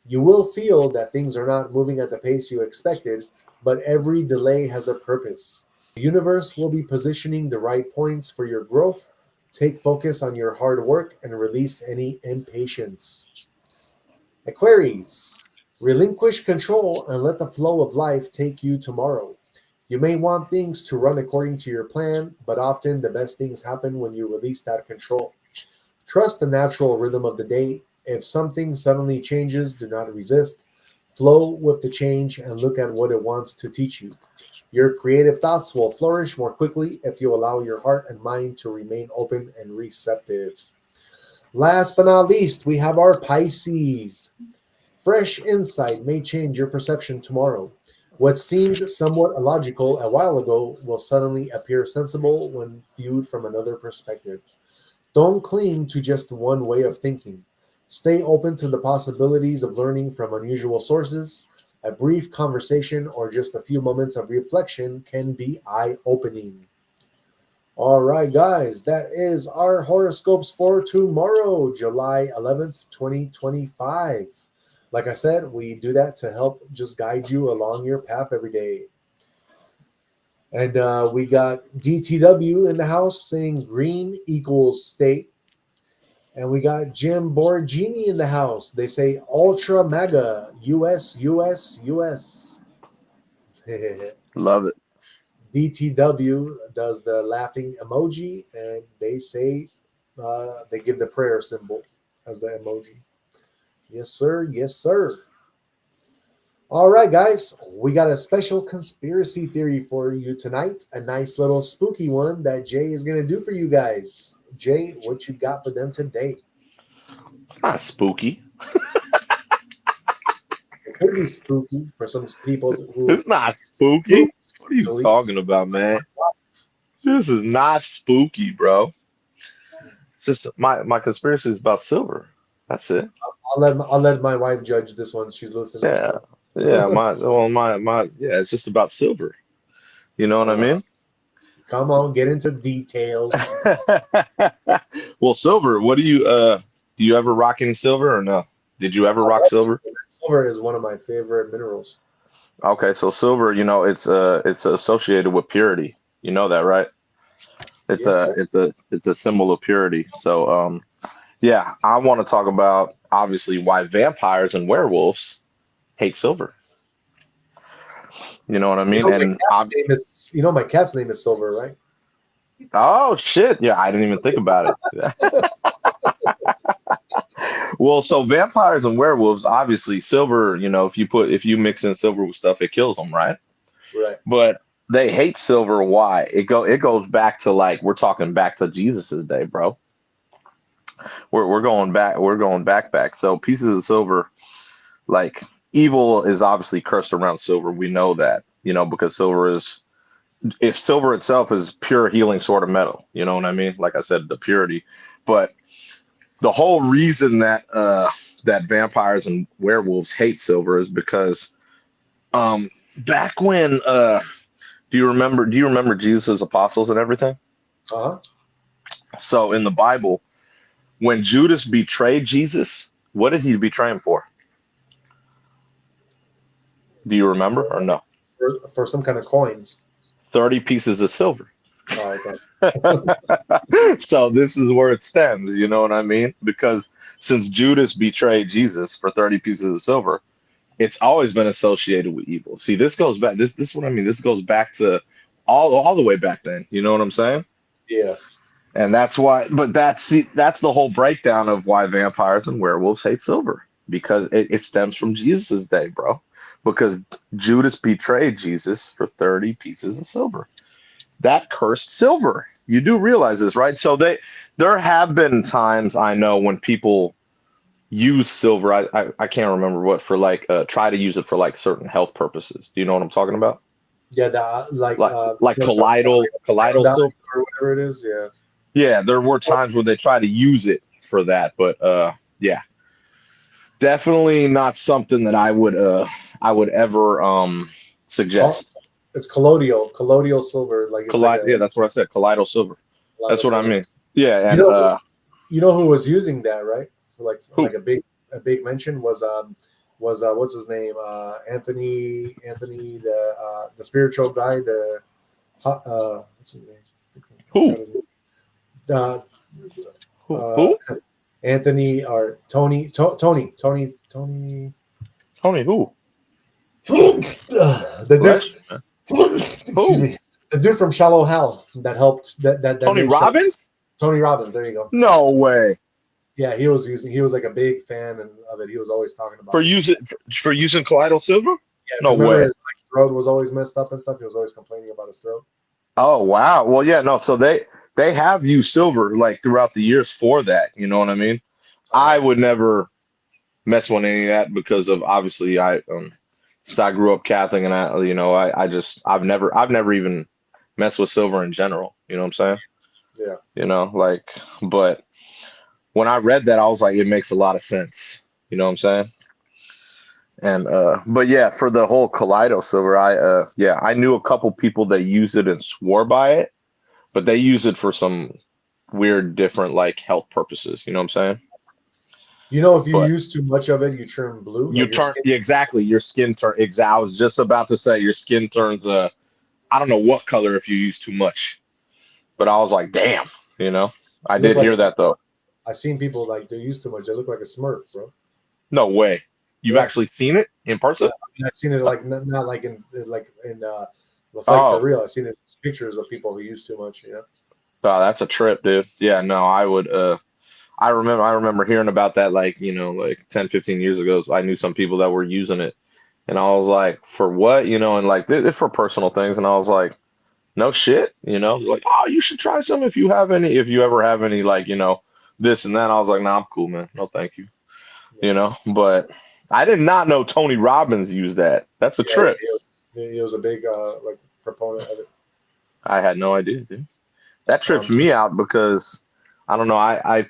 You will feel that things are not moving at the pace you expected, but every delay has a purpose. The universe will be positioning the right points for your growth. Take focus on your hard work and release any impatience. Aquarius, relinquish control and let the flow of life take you tomorrow. You may want things to run according to your plan, but often the best things happen when you release that control. Trust the natural rhythm of the day. If something suddenly changes, do not resist. Flow with the change and look at what it wants to teach you. Your creative thoughts will flourish more quickly if you allow your heart and mind to remain open and receptive. Last but not least, we have our Pisces. Fresh insight may change your perception tomorrow. What seemed somewhat illogical a while ago will suddenly appear sensible when viewed from another perspective. Don't cling to just one way of thinking. Stay open to the possibilities of learning from unusual sources. A brief conversation or just a few moments of reflection can be eye opening. All right, guys, that is our horoscopes for tomorrow, July 11th, 2025. Like I said, we do that to help just guide you along your path every day. And we got DTW in the house saying green equals state. And we got Jim Borgini in the house. They say Ultra Mega, US, US, US. Love it. DTW does the laughing emoji, and they say they give the prayer symbol as the emoji. Yes, sir. Yes, sir. All right, guys, we got a special conspiracy theory for you tonight. A nice little spooky one that Jay is going to do for you guys. Jay, what you got for them today? It's not spooky. It could be spooky for some people who It's not spooky. What are you talking about, man? This is not spooky, bro. It's just my conspiracy is about silver. That's it. I'll let my wife judge this one. She's listening. Yeah. So. Yeah, yeah, it's just about silver. You know what I mean? Come on, get into details. Well, silver, what do you ever rock any silver or no? Did you ever rock silver? Silver is one of my favorite minerals. Okay, so silver, it's associated with purity. You know that, right? It's a symbol of purity. So yeah, I want to talk about obviously why vampires and werewolves hate silver. You know what I mean? My cat's name is Silver, right? Oh shit! Yeah, I didn't even think about it. Well, so vampires and werewolves, obviously, silver. If you mix in silver with stuff, it kills them, right? Right. But they hate silver. Why? It goes back to we're talking back to Jesus's day, bro. We're going back. We're going back. So pieces of silver, evil is obviously cursed around silver. We know that, because if silver itself is pure healing sort of metal, you know what I mean? Like I said, the purity. But the whole reason that that vampires and werewolves hate silver is because back when do you remember Jesus' apostles and everything? Uh-huh. So in the Bible, when Judas betrayed Jesus, what did he betray him for? Do you remember or no? For some kind of coins. 30 pieces of silver. Oh, okay. So this is where it stems, you know what I mean? Because since Judas betrayed Jesus for 30 pieces of silver, it's always been associated with evil. See, this goes back. This is what I mean. This goes back to all the way back then. You know what I'm saying? Yeah. And that's why. But that's the whole breakdown of why vampires and werewolves hate silver, because it stems from Jesus's day, bro. Because Judas betrayed Jesus for 30 pieces of silver. That cursed silver. You do realize this, right? So there have been times, I know, when people use silver. I can't remember what for, try to use it for certain health purposes. Do you know what I'm talking about? Yeah, colloidal silver or whatever it is. Yeah. Yeah, there were times where they try to use it for that, but yeah, definitely not something that I would ever suggest. It's colloidal silver. Yeah, that's what I said. Colloidal silver. That's what I mean. Yeah, and you know who was using that, right? For a big mention was what's his name? Anthony, the spiritual guy. What's his name? Who? Who? Anthony or Tony who? The dude, excuse me. The dude from Shallow Hal that helped that Tony Robbins? Tony Robbins, there you go. No way. Yeah, he was like a big fan of it. He was always talking about for using colloidal silver. Yeah, no way. throat was always messed up and stuff. He was always complaining about his throat. Oh wow. Well, yeah, no. So they have used silver like throughout the years for that. You know what I mean? I would never mess with any of that because of obviously I since I grew up Catholic and I've never even messed with silver in general. You know what I'm saying? Yeah. You know, like, but when I read that, I was like, it makes a lot of sense. You know what I'm saying? And but yeah, for the whole Kaleido silver, I knew a couple people that used it and swore by it, but they use it for some weird different like health purposes, you know what I'm saying? You know, if you But use too much of it, you turn blue, you like your turn skin. yeah, exactly, your skin turn I was just about to say your skin turns I don't know what color if you use too much, but I was like, damn, you know. I You look did like hear that though. I've seen people like they use too much. They look like a Smurf, bro. No way. You've Yeah, actually seen it in yeah. person? I mean, I've seen it like not like in like for Oh, real. I've seen it in pictures of people who use too much. You know. oh, that's a trip, dude. Yeah, no, I would I remember hearing about that like, you know, like 10, 15 years ago. So I knew some people that were using it and I was like, for what? You know, and like it's for personal things. And I was like, no shit, you know, like, oh, you should try some if you ever have any like, you know, this and that. I was like, nah, I'm cool, man. No, thank you. Yeah, You know, but I did not know Tony Robbins used that. That's a yeah. trip. He was a big like proponent of it. I had no idea, dude. That trips Um, me out because I don't know. I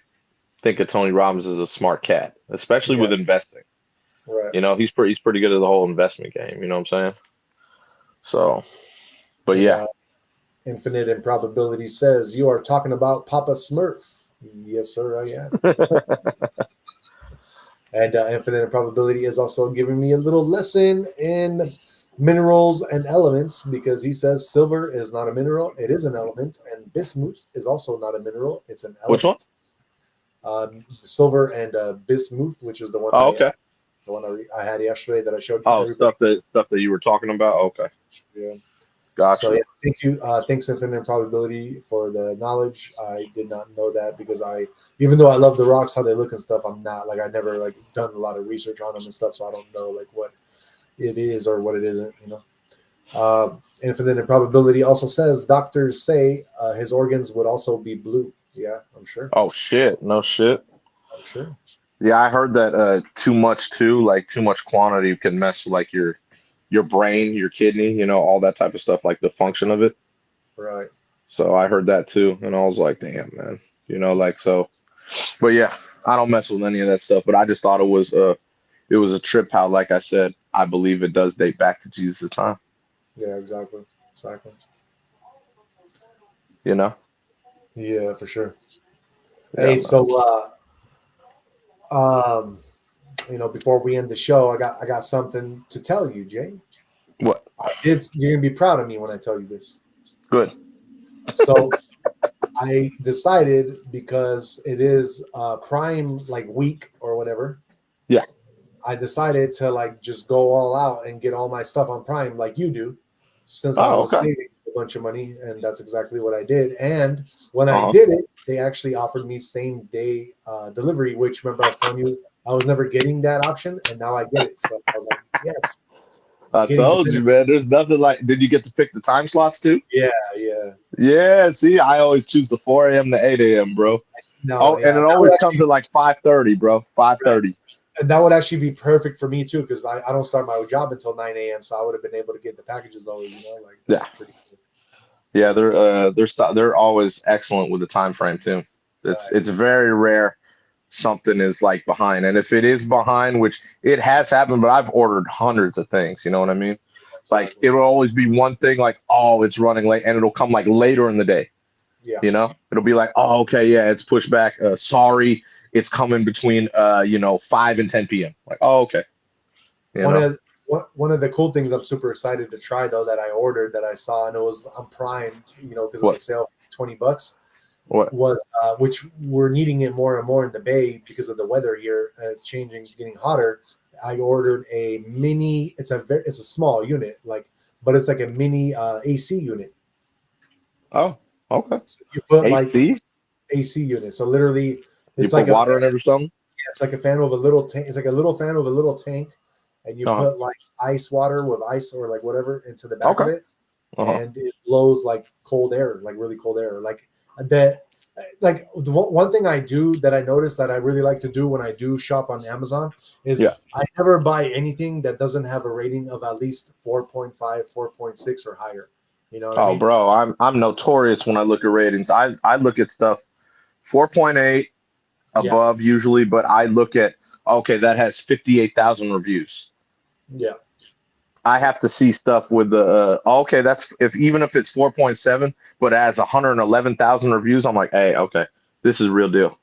think of Tony Robbins as a smart cat, especially yeah, with investing. right. You know, he's pretty good at the whole investment game. You know what I'm saying? So, but And yeah. Infinite Improbability says you are talking about Papa Smurf. Yes, sir, I am. And Infinite Improbability is also giving me a little lesson in minerals and elements because he says silver is not a mineral, it is an element, and bismuth is also not a mineral, it's an Which one? element. Silver and bismuth, which is the one Oh, okay. I had yesterday that I showed Oh, everybody. stuff that you were talking about. Okay, Yeah. So gotcha. yeah, thank you. Thanks Infinite Improbability for the knowledge. I did not know that because even though I love the rocks, how they look and stuff, I'm not like I never like done a lot of research on them and stuff, so I don't know like what it is or what it isn't. You know. Infinite Improbability also says doctors say his organs would also be blue. Yeah, I'm sure. Oh shit, no shit. I'm sure. Yeah, I heard that too much too, like too much quantity can mess with like your brain, your kidney, you know, all that type of stuff, like the function of it. Right. So I heard that too, and I was like, damn, man, you know, like so. But yeah, I don't mess with any of that stuff. But I just thought it was a trip. How, like I said, I believe it does date back to Jesus' time. Yeah. Exactly. Exactly. You know? Yeah, for sure. Yeah, Hey, man. so um, before we end the show, I got something to tell you, Jay. What? You're gonna be proud of me when I tell you this. Good. So I decided because it is Prime like week or whatever. Yeah. I decided to like just go all out and get all my stuff on Prime like you do, since I Oh, was okay. saving a bunch of money, and that's exactly what I did. And when I Uh-huh. did it, they actually offered me same day delivery, which remember I was telling you I was never getting that option, and now I get it. So I was like, yes, I'm I getting the told you, man. benefits. There's nothing like. Did you get to pick the time slots too? Yeah, yeah. Yeah. See, I always choose the 4 a.m. to 8 a.m., bro. No, Oh, and yeah, it that would always comes actually at like 5:30, bro. right. 5:30. And that would actually be perfect for me too, because I don't start my job until 9 a.m. So I would have been able to get the packages always, like Yeah. that's pretty cool. Yeah. They're always excellent with the time frame too. Right. It's very rare something is like behind. And if it is behind, which it has happened, but I've ordered hundreds of things, you know what I mean? Like Exactly. it'll always be one thing like, oh, it's running late, and it'll come like later in the day, Yeah. you know? It'll be like, oh, okay, yeah, it's pushed back. Sorry, it's coming between 5 and 10 p.m. Like, oh, okay, you One know? of one of the cool things I'm super excited to try though that I ordered that I saw and it was on Prime, because of the What? sale, $20 What? was which we're needing it more and more in the Bay because of the weather here. It's changing, getting hotter. I ordered a mini. It's a small unit, but it's like a mini AC unit. Oh, okay. So you put like AC? AC unit. So literally, You it's put like a water in it or something? it's like a fan with a little tank. It's like a little fan with a little tank, and you Uh-huh. put like ice water with ice or like whatever into the back Okay. of it, Uh-huh. and it blows like cold air, like really cold air. Like that. Like the one thing I do that I notice that I really like to do when I do shop on Amazon is Yeah. I never buy anything that doesn't have a rating of at least 4.5, 4.6 or higher. You know what I Oh, mean? bro, I'm notorious when I look at ratings. I look at stuff 4.8 Yeah, above usually, but I look at okay, that has 58,000 reviews. yeah, I have to see stuff with the okay, that's if even if it's 4.7, but it has 111,000 reviews, I'm like, hey, okay, this is real deal.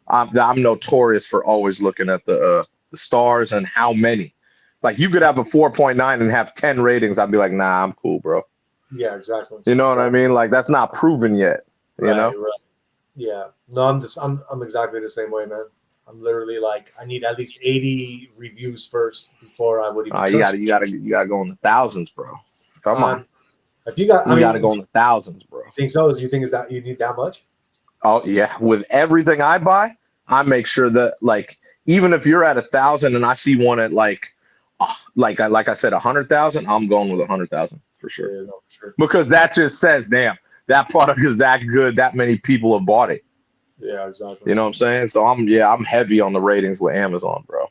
I'm notorious for always looking at the stars and how many. Like you could have a 4.9 and have 10 ratings. I'd be like, nah, I'm cool, bro. yeah, exactly, You know what I exactly. mean? Like that's not proven yet. You Right, know? right. Yeah. No, I'm exactly the same way, man. I'm literally like I need at least 80 reviews first before I would even You trust gotta it. you gotta you gotta go in the thousands, bro. Come on, Um, if you got, I you mean, gotta go if in the thousands, bro. you think so, you think is that you need that much? Oh yeah, with everything I buy, I make sure that like even if you're at 1,000 and I see one at like I said 100,000, I'm going with 100,000 for sure Yeah, no, for sure. because that just says, damn, that product is that good. That many people have bought it. Yeah, exactly. You know what I'm saying? So I'm heavy on the ratings with Amazon, bro.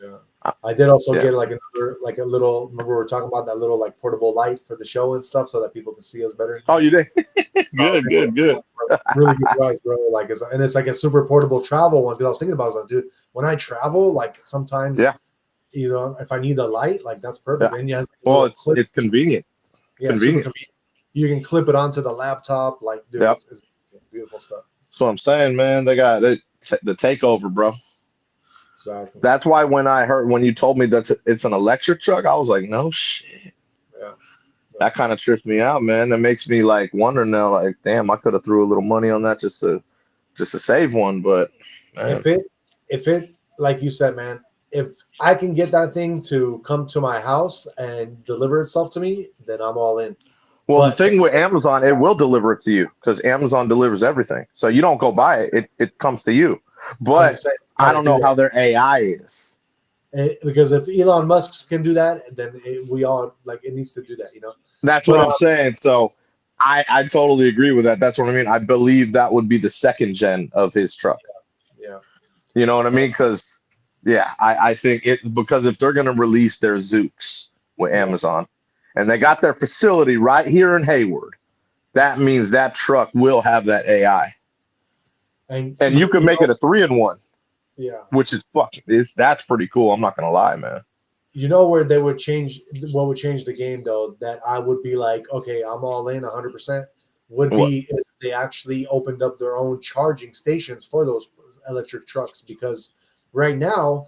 Yeah. Uh, I did also Yeah, get like another, like a little. Remember we were talking about that little like portable light for the show and stuff, so that people can see us better. oh, you did? So I was Good, able good, to get good. one for a really good price, bro. Like, and it's like a super portable travel one. Because I was thinking about, it, I was like, dude, when I travel, like sometimes, Yeah, if I need the light, like that's perfect. yeah. And it has a Well, little it's clip. it's convenient. Yeah, super Convenient. convenient. You can clip it onto the laptop. Like, dude, Yep. it's beautiful stuff. That's what I'm saying, man. They got the takeover, bro. Exactly. That's why when you told me that it's an electric truck, I was like, no shit. Yeah. Yeah. That kind of trips me out, man. That makes me like wonder now, like, damn, I could have threw a little money on that just to save one, but man, If it like you said, man, if I can get that thing to come to my house and deliver itself to me, then I'm all in. well, the But thing with Amazon, it will deliver it to you because Amazon delivers everything. So you don't go buy it, it comes to you. I'm But just saying it's got I to don't do know that. how their AI is. Because if Elon Musk can do that, then we all like it needs to do that, you know. That's what But I'm saying. So I totally agree with that. That's what I mean. I believe that would be the second gen of his truck. yeah, You know what I mean? Because yeah, I think it because if they're gonna release their Zooks with yeah, Amazon and they got their facility right here in Hayward, that means that truck will have that AI. and And you can make it a 3-in-1, yeah, which is fucking that's pretty cool. I'm not gonna lie, man. where they would change what would change the game though. That I would be like, okay, I'm all in 100%. Would What? be if they actually opened up their own charging stations for those electric trucks because right now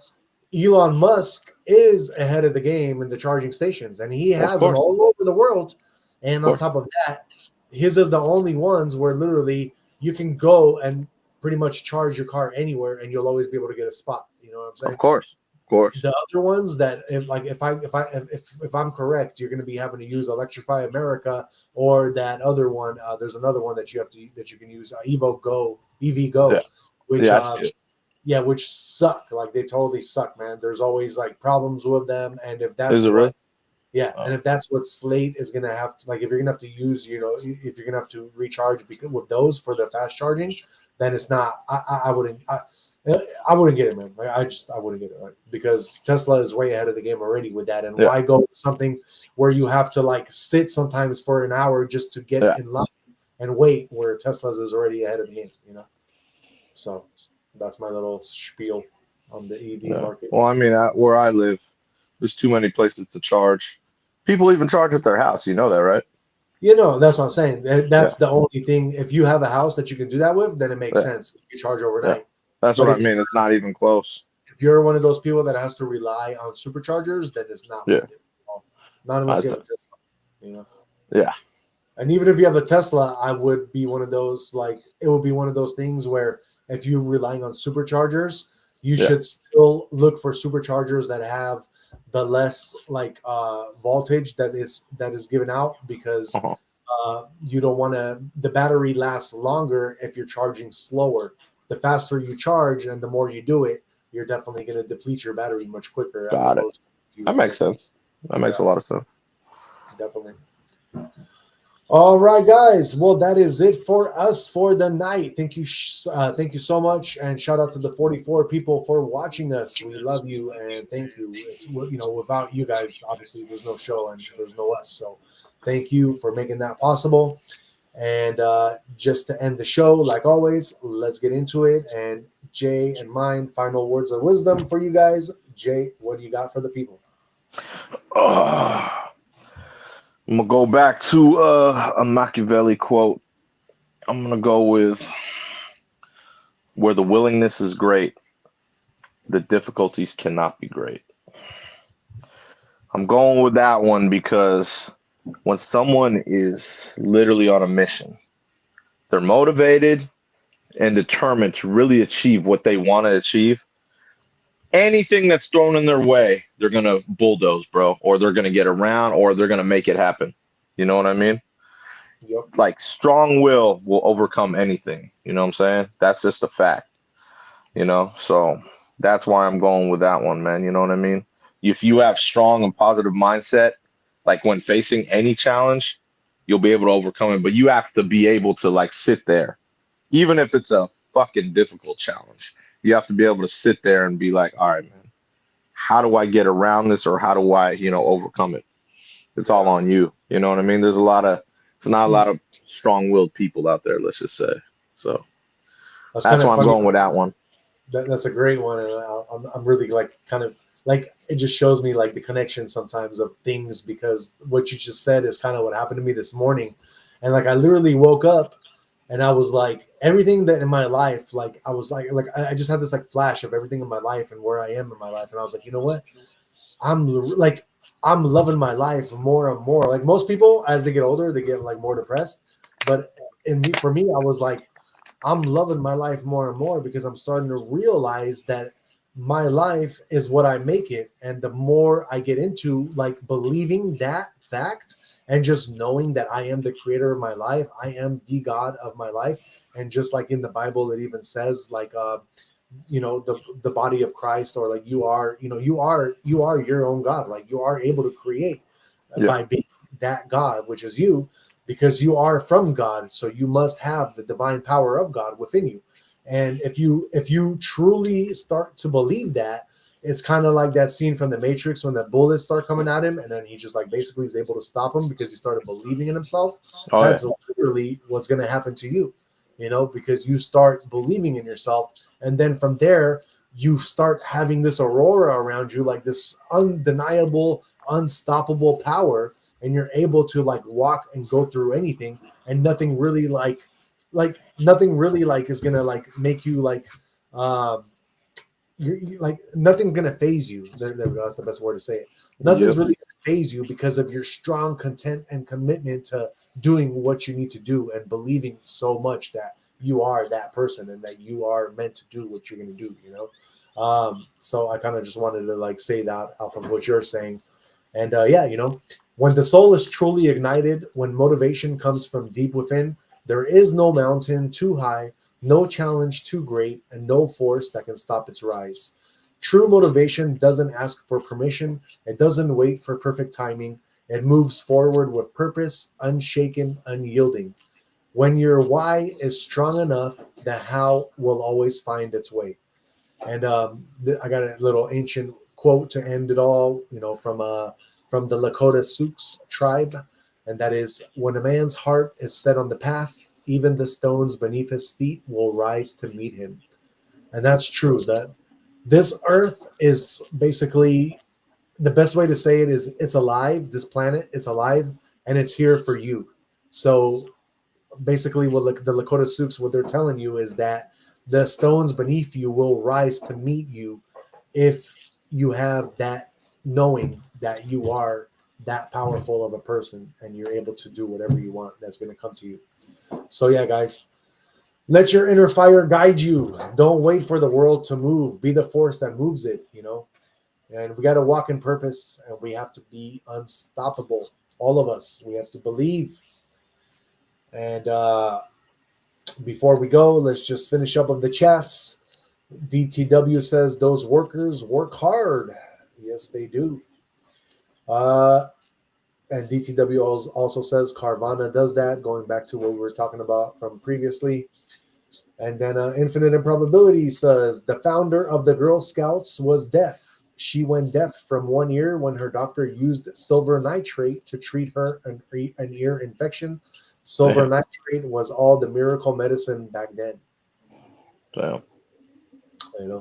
Elon Musk is ahead of the game in the charging stations, and he Well, of has them course, all over the world. of And on course, top of that, his is the only ones where literally you can go and pretty much charge your car anywhere, and you'll always be able to get a spot. You know what I'm saying? of course, of course. The other ones that if I'm correct, you're going to be having to use Electrify America or that other one. There's another one that you can use EV Yeah, Go, which yeah, I see it. yeah, which suck. Like they totally suck, man. There's always like problems with them, and if Is that's it what really? yeah, and Oh, if that's what Slate is gonna have to like, if you're gonna have to use, if you're gonna have to recharge with those for the fast charging, then it's not. I wouldn't get it, man. Like, I wouldn't get it, right? Because Tesla is way ahead of the game already with that. And yeah, why go with something where you have to like sit sometimes for an hour just to get yeah. in line and wait, where Tesla's is already ahead of the game, you know? So that's my little spiel on the EV Yeah. market. Well, I mean, where I live, there's too many places to charge. People even charge at their house. You know that, right? That's what I'm saying. Yeah. That's the only thing. If you have a house that you can do that with, then it makes Yeah. sense. You charge Yeah. overnight. That's what But I mean. It's not even close. if you're one of those people that has to rely on superchargers, then it's not Yeah. worth it. Not I unless you have th- a Tesla, you know. yeah. And even if you have a Tesla, I would be one of those, like, it would be one of those things where if you're relying on superchargers, you Yeah. should still look for superchargers that have the less like voltage that is given out because Uh-huh. you don't want to, the battery lasts longer if you're charging slower. The faster you charge and the more you do it, you're definitely going to deplete your battery much quicker as Got it. opposed to If you That want to makes look at it. sense. That makes a Yeah, lot of sense. definitely. All right, guys. Well, that is it for us for the night. Thank you so much, and shout out to the 44 people for watching us. We love you, and thank you. It's without you guys, obviously, there's no show and there's no us. So, thank you for making that possible. And just to end the show, like always, let's get into it. And Jay and mine, final words of wisdom for you guys. Jay, what do you got for the people? I'm gonna go back to a Machiavelli quote. I'm gonna go with where the willingness is great, the difficulties cannot be great. I'm going with that one because when someone is literally on a mission, they're motivated and determined to really achieve what they want to achieve. Anything that's thrown in their way, they're going to bulldoze, bro, or they're going to get around, or they're going to make it happen. You know what I mean? Yep. Like strong will overcome anything. You know what I'm saying? That's just a fact, So that's why I'm going with that one, man. You know what I mean? If you have strong and positive mindset, like when facing any challenge, you'll be able to overcome it. But you have to be able to like sit there, even if it's a fucking difficult challenge. You have to be able to sit there and be like, all right, man, how do I get around this, or how do I, overcome it? It's all Yeah. on you. You know what I mean? It's not a lot of strong-willed people out there, let's just say. So That's kind that's of why I'm funny. going with that one. That's a great one, and I'm really like kind of like it just shows me like the connection sometimes of things because what you just said is kind of what happened to me this morning, and like I literally woke up and I was like everything that in my life like I was I just had this like flash of everything in my life and where I am in my life, and I was like, you know what, I'm like I'm loving my life more and more. Like most people, as they get older, they get like more depressed, but for me, I was like I'm loving my life more and more because I'm starting to realize that my life is what I make it. And the more I get into like believing that fact and just knowing that I am the creator of my life, I am the God of my life. And just like in the Bible, it even says like, the body of Christ, or like you are your own God. Like you are able to create Yeah. by being that God, which is you, because you are from God. So you must have the divine power of God within you. And if you truly start to believe that, it's kind of like that scene from the Matrix when the bullets start coming at him, and then he just like basically is able to stop him because he started believing in himself. Oh yeah. That's literally what's going to happen to you, because you start believing in yourself, and then from there you start having this aurora around you, like this undeniable, unstoppable power, and you're able to like walk and go through anything, and nothing really like nothing really like is gonna like make you like um like nothing's gonna phase you. There we go. That's the best word to say it. Nothing's Yep. really gonna phase you because of your strong content and commitment to doing what you need to do and believing so much that you are that person and that you are meant to do what you're gonna do. So I kind of just wanted to like say that off of what you're saying, and yeah, when the soul is truly ignited, when motivation comes from deep within, there is no mountain too high, no challenge too great, and no force that can stop its rise. True motivation doesn't ask for permission, it doesn't wait for perfect timing. It moves forward with purpose, unshaken, unyielding. When your why is strong enough, the how will always find its way. And I got a little ancient quote to end it all, from the Lakota Sioux tribe, and that is, "When a man's heart is set on the path, even the stones beneath his feet will rise to meet him." And that's true. That this earth is basically, the best way to say it is, it's alive. This planet, it's alive, and it's here for you. So basically what the Lakota Sioux, what they're telling you is that the stones beneath you will rise to meet you if you have that knowing that you are that powerful of a person and you're able to do whatever you want that's going to come to you. So yeah, guys, let your inner fire guide you. Don't wait for the world to move. Be the force that moves it. And we got to walk in purpose, and we have to be unstoppable. All of us, we have to believe. And before we go, let's just finish up of the chats. DTW says those workers work hard. Yes, they do. And DTW also says Carvana does that, going back to what we were talking about from previously. And then Infinite Improbability says the founder of the Girl Scouts was deaf. She went deaf from 1 year when her doctor used silver nitrate to treat an ear infection. Silver Damn. nitrate was all the miracle medicine back then. Damn. You know,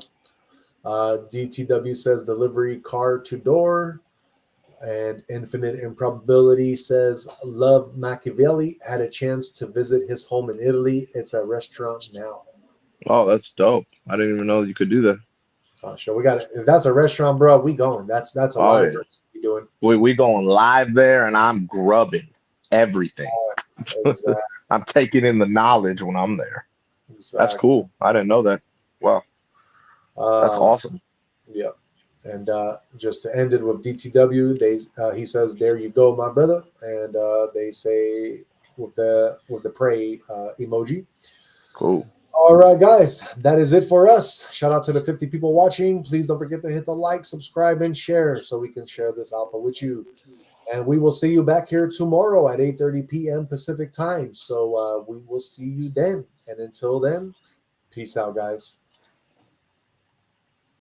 DTW says delivery car to door. And Infinite Improbability says Love Machiavelli had a chance to visit his home in Italy. It's a restaurant now. Oh, that's dope. I didn't even know you could do that. Sure, we got it. If that's a restaurant, bro, we going. That's a Oh live yeah. we doing. We going live there, and I'm grubbing everything. Exactly. I'm taking in the knowledge when I'm there. That's cool. I didn't know that. Wow. That's awesome. Yeah. And just to end it with DTW, he says, "There you go, my brother," and they say with the pray emoji. Cool. All right, guys, that is it for us. Shout out to the 50 people watching. Please don't forget to hit the like, subscribe, and share so we can share this alpha with you. And we will see you back here tomorrow at 8:30 p.m. Pacific time. So we will see you then. And until then, peace out, guys.